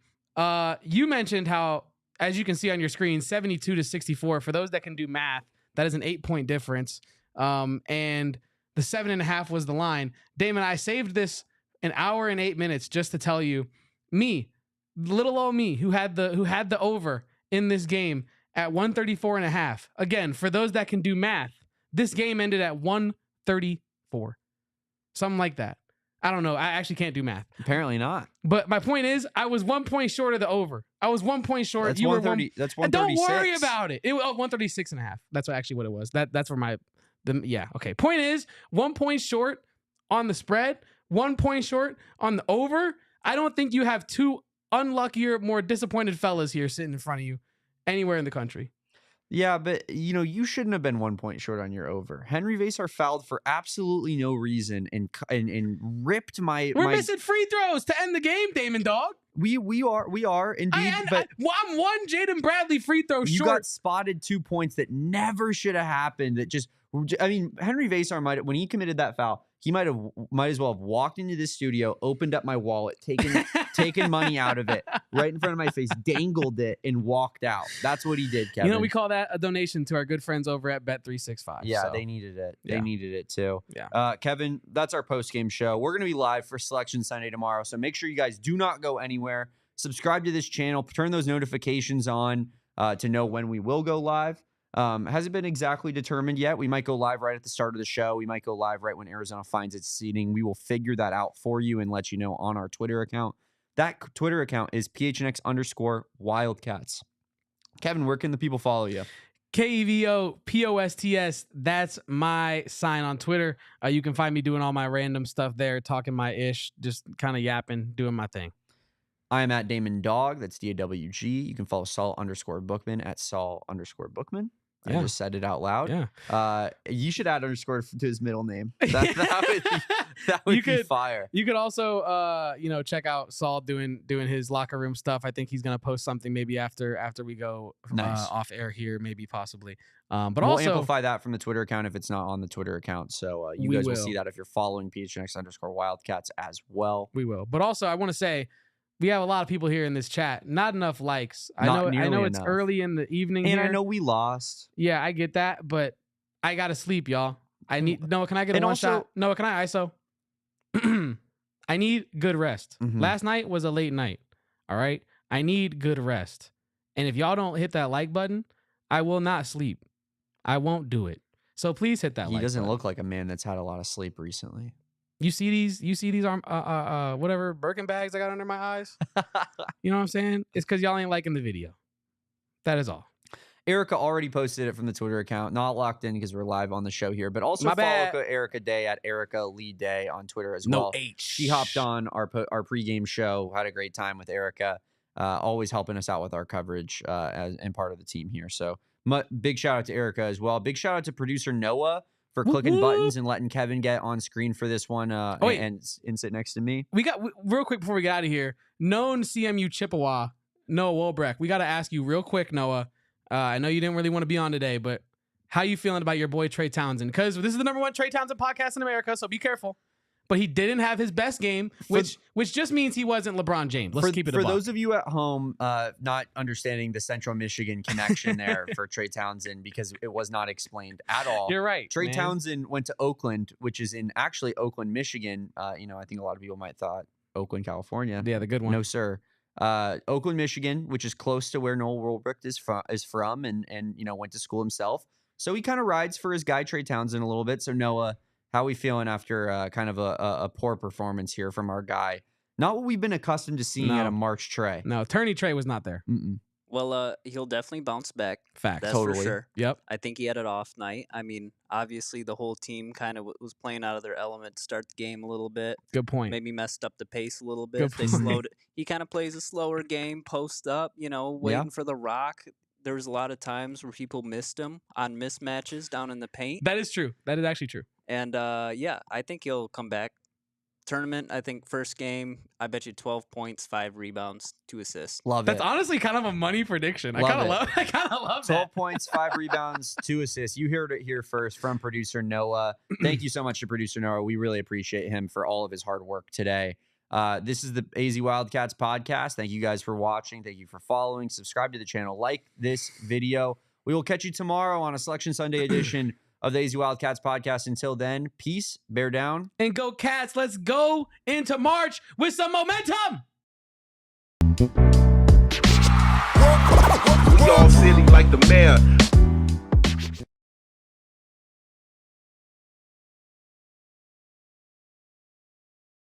you mentioned how, as you can see on your screen, 72-64. For those that can do math, that is an 8-point difference. And the 7.5 was the line. Damon, I saved this an hour and 8 minutes just to tell you, little old me, who had the over in this game at 134.5. Again, for those that can do math, this game ended at 134, something like that. I don't know. I actually can't do math. Apparently not. But my point is, I was 1 point short of the over. I was 1 point short. That's 130. That's 136. Don't worry about it. 136.5. That's actually what it was. That's where okay. Point is, 1 point short on the spread, 1 point short on the over. I don't think you have two unluckier, more disappointed fellas here sitting in front of you anywhere in the country. Yeah, but you know, you shouldn't have been 1 point short on your over. Henry Vasar fouled for absolutely no reason and ripped my. We're missing free throws to end the game, Damon Dog. We are indeed. I'm one Jaden Bradley free throw short. You got spotted 2 points that never should have happened. That just, I mean, Henry Vasar when he committed that foul, he might as well have walked into this studio, opened up my wallet, taken money out of it right in front of my face, dangled it, and walked out. That's what he did, Kevin. You know, we call that a donation to our good friends over at Bet365. Yeah, so. They needed it. They needed it too. Yeah. Kevin, that's our post-game show. We're going to be live for Selection Sunday tomorrow, so make sure you guys do not go anywhere. Subscribe to this channel. Turn those notifications on to know when we will go live. Hasn't been exactly determined yet. We might go live right at the start of the show. We might go live right when Arizona finds its seating. We will figure that out for you and let you know on our Twitter account. That Twitter account is PHNX_Wildcats. Kevin, where can the people follow you? KEVOPOSTS. That's my sign on Twitter. You can find me doing all my random stuff there, talking my ish, just kind of yapping, doing my thing. I am at Damon Dog. That's DAWG. You can follow Saul_Bookman at Saul_Bookman. I just said it out loud. Yeah. You should add underscore to his middle name. That would be fire. You could also, check out Saul doing his locker room stuff. I think he's gonna post something maybe after we go off air here, maybe possibly. But we'll also amplify that from the Twitter account if it's not on the Twitter account. So you guys will see that if you're following PHNX_Wildcats as well. We will. But also, I want to say, we have a lot of people here in this chat. Not enough likes. I know it's early in the evening and here. I know we lost. Yeah, I get that, but I gotta sleep, y'all. I need Noah. Can I get a one shot? Noah, can I ISO? I need good rest. Mm-hmm. Last night was a late night. All right, I need good rest. And if y'all don't hit that like button, I will not sleep. I won't do it. So please hit that like button. He doesn't look like a man that's had a lot of sleep recently. You see these whatever Birkin bags I got under my eyes? You know what I'm saying? It's because y'all ain't liking the video. That is all. Erica already posted it from the Twitter account. Not locked in because we're live on the show here, but also follow Erica Day at Erica Lee Day on Twitter as well. No H. She hopped on our pregame show. Had a great time with Erica. Always helping us out with our coverage and part of the team here. So big shout out to Erica as well. Big shout out to producer Noah for clicking buttons and letting Kevin get on screen for this one and sit next to me. We got real quick before we get out of here. Known CMU Chippewa, Noah Wolbrecht. We got to ask you real quick, Noah. I know you didn't really want to be on today, but how you feeling about your boy Trey Townsend? Because this is the #1 Trey Townsend podcast in America, so be careful. But he didn't have his best game, which just means he wasn't LeBron James. Let's keep it for those of you at home not understanding the Central Michigan connection there for Trey Townsend, because it was not explained at all. You're right. Trey Townsend went to Oakland, which is in actually Oakland, Michigan. I think a lot of people might thought Oakland, California. Yeah, the good one. No, sir. Oakland, Michigan, which is close to where Noah Wolbrecht is from, and went to school himself. So he kind of rides for his guy Trey Townsend a little bit. So Noah, how are we feeling after kind of a poor performance here from our guy? Not what we've been accustomed to seeing at a March Trey. No, Turney Trey was not there. Mm-mm. Well, he'll definitely bounce back. Fact. That's Totally. for sure. Yep. I think he had an off night. I mean, obviously the whole team kind of was playing out of their element to start the game a little bit. Good point. Maybe messed up the pace a little bit. Good They slowed it. He kind of plays a slower game, post up, waiting for the rock. There was a lot of times where people missed him on mismatches down in the paint. That is true. That is actually true. And, I think he'll come back. Tournament, I think first game, I bet you 12 points, 5 rebounds, 2 assists. Love That's it. honestly kind of a money prediction. I kind of love 12 that. points, 5 rebounds, 2 assists. You heard it here first from producer Noah. Thank you so much to producer Noah. We really appreciate him for all of his hard work today. This is the AZ Wildcats podcast. Thank you guys for watching. Thank you for following. Subscribe to the channel. Like this video. We will catch you tomorrow on a Selection Sunday edition of the AZ Wildcats podcast. Until then, peace, bear down. And go Cats. Let's go into March with some momentum. We all silly like the mayor.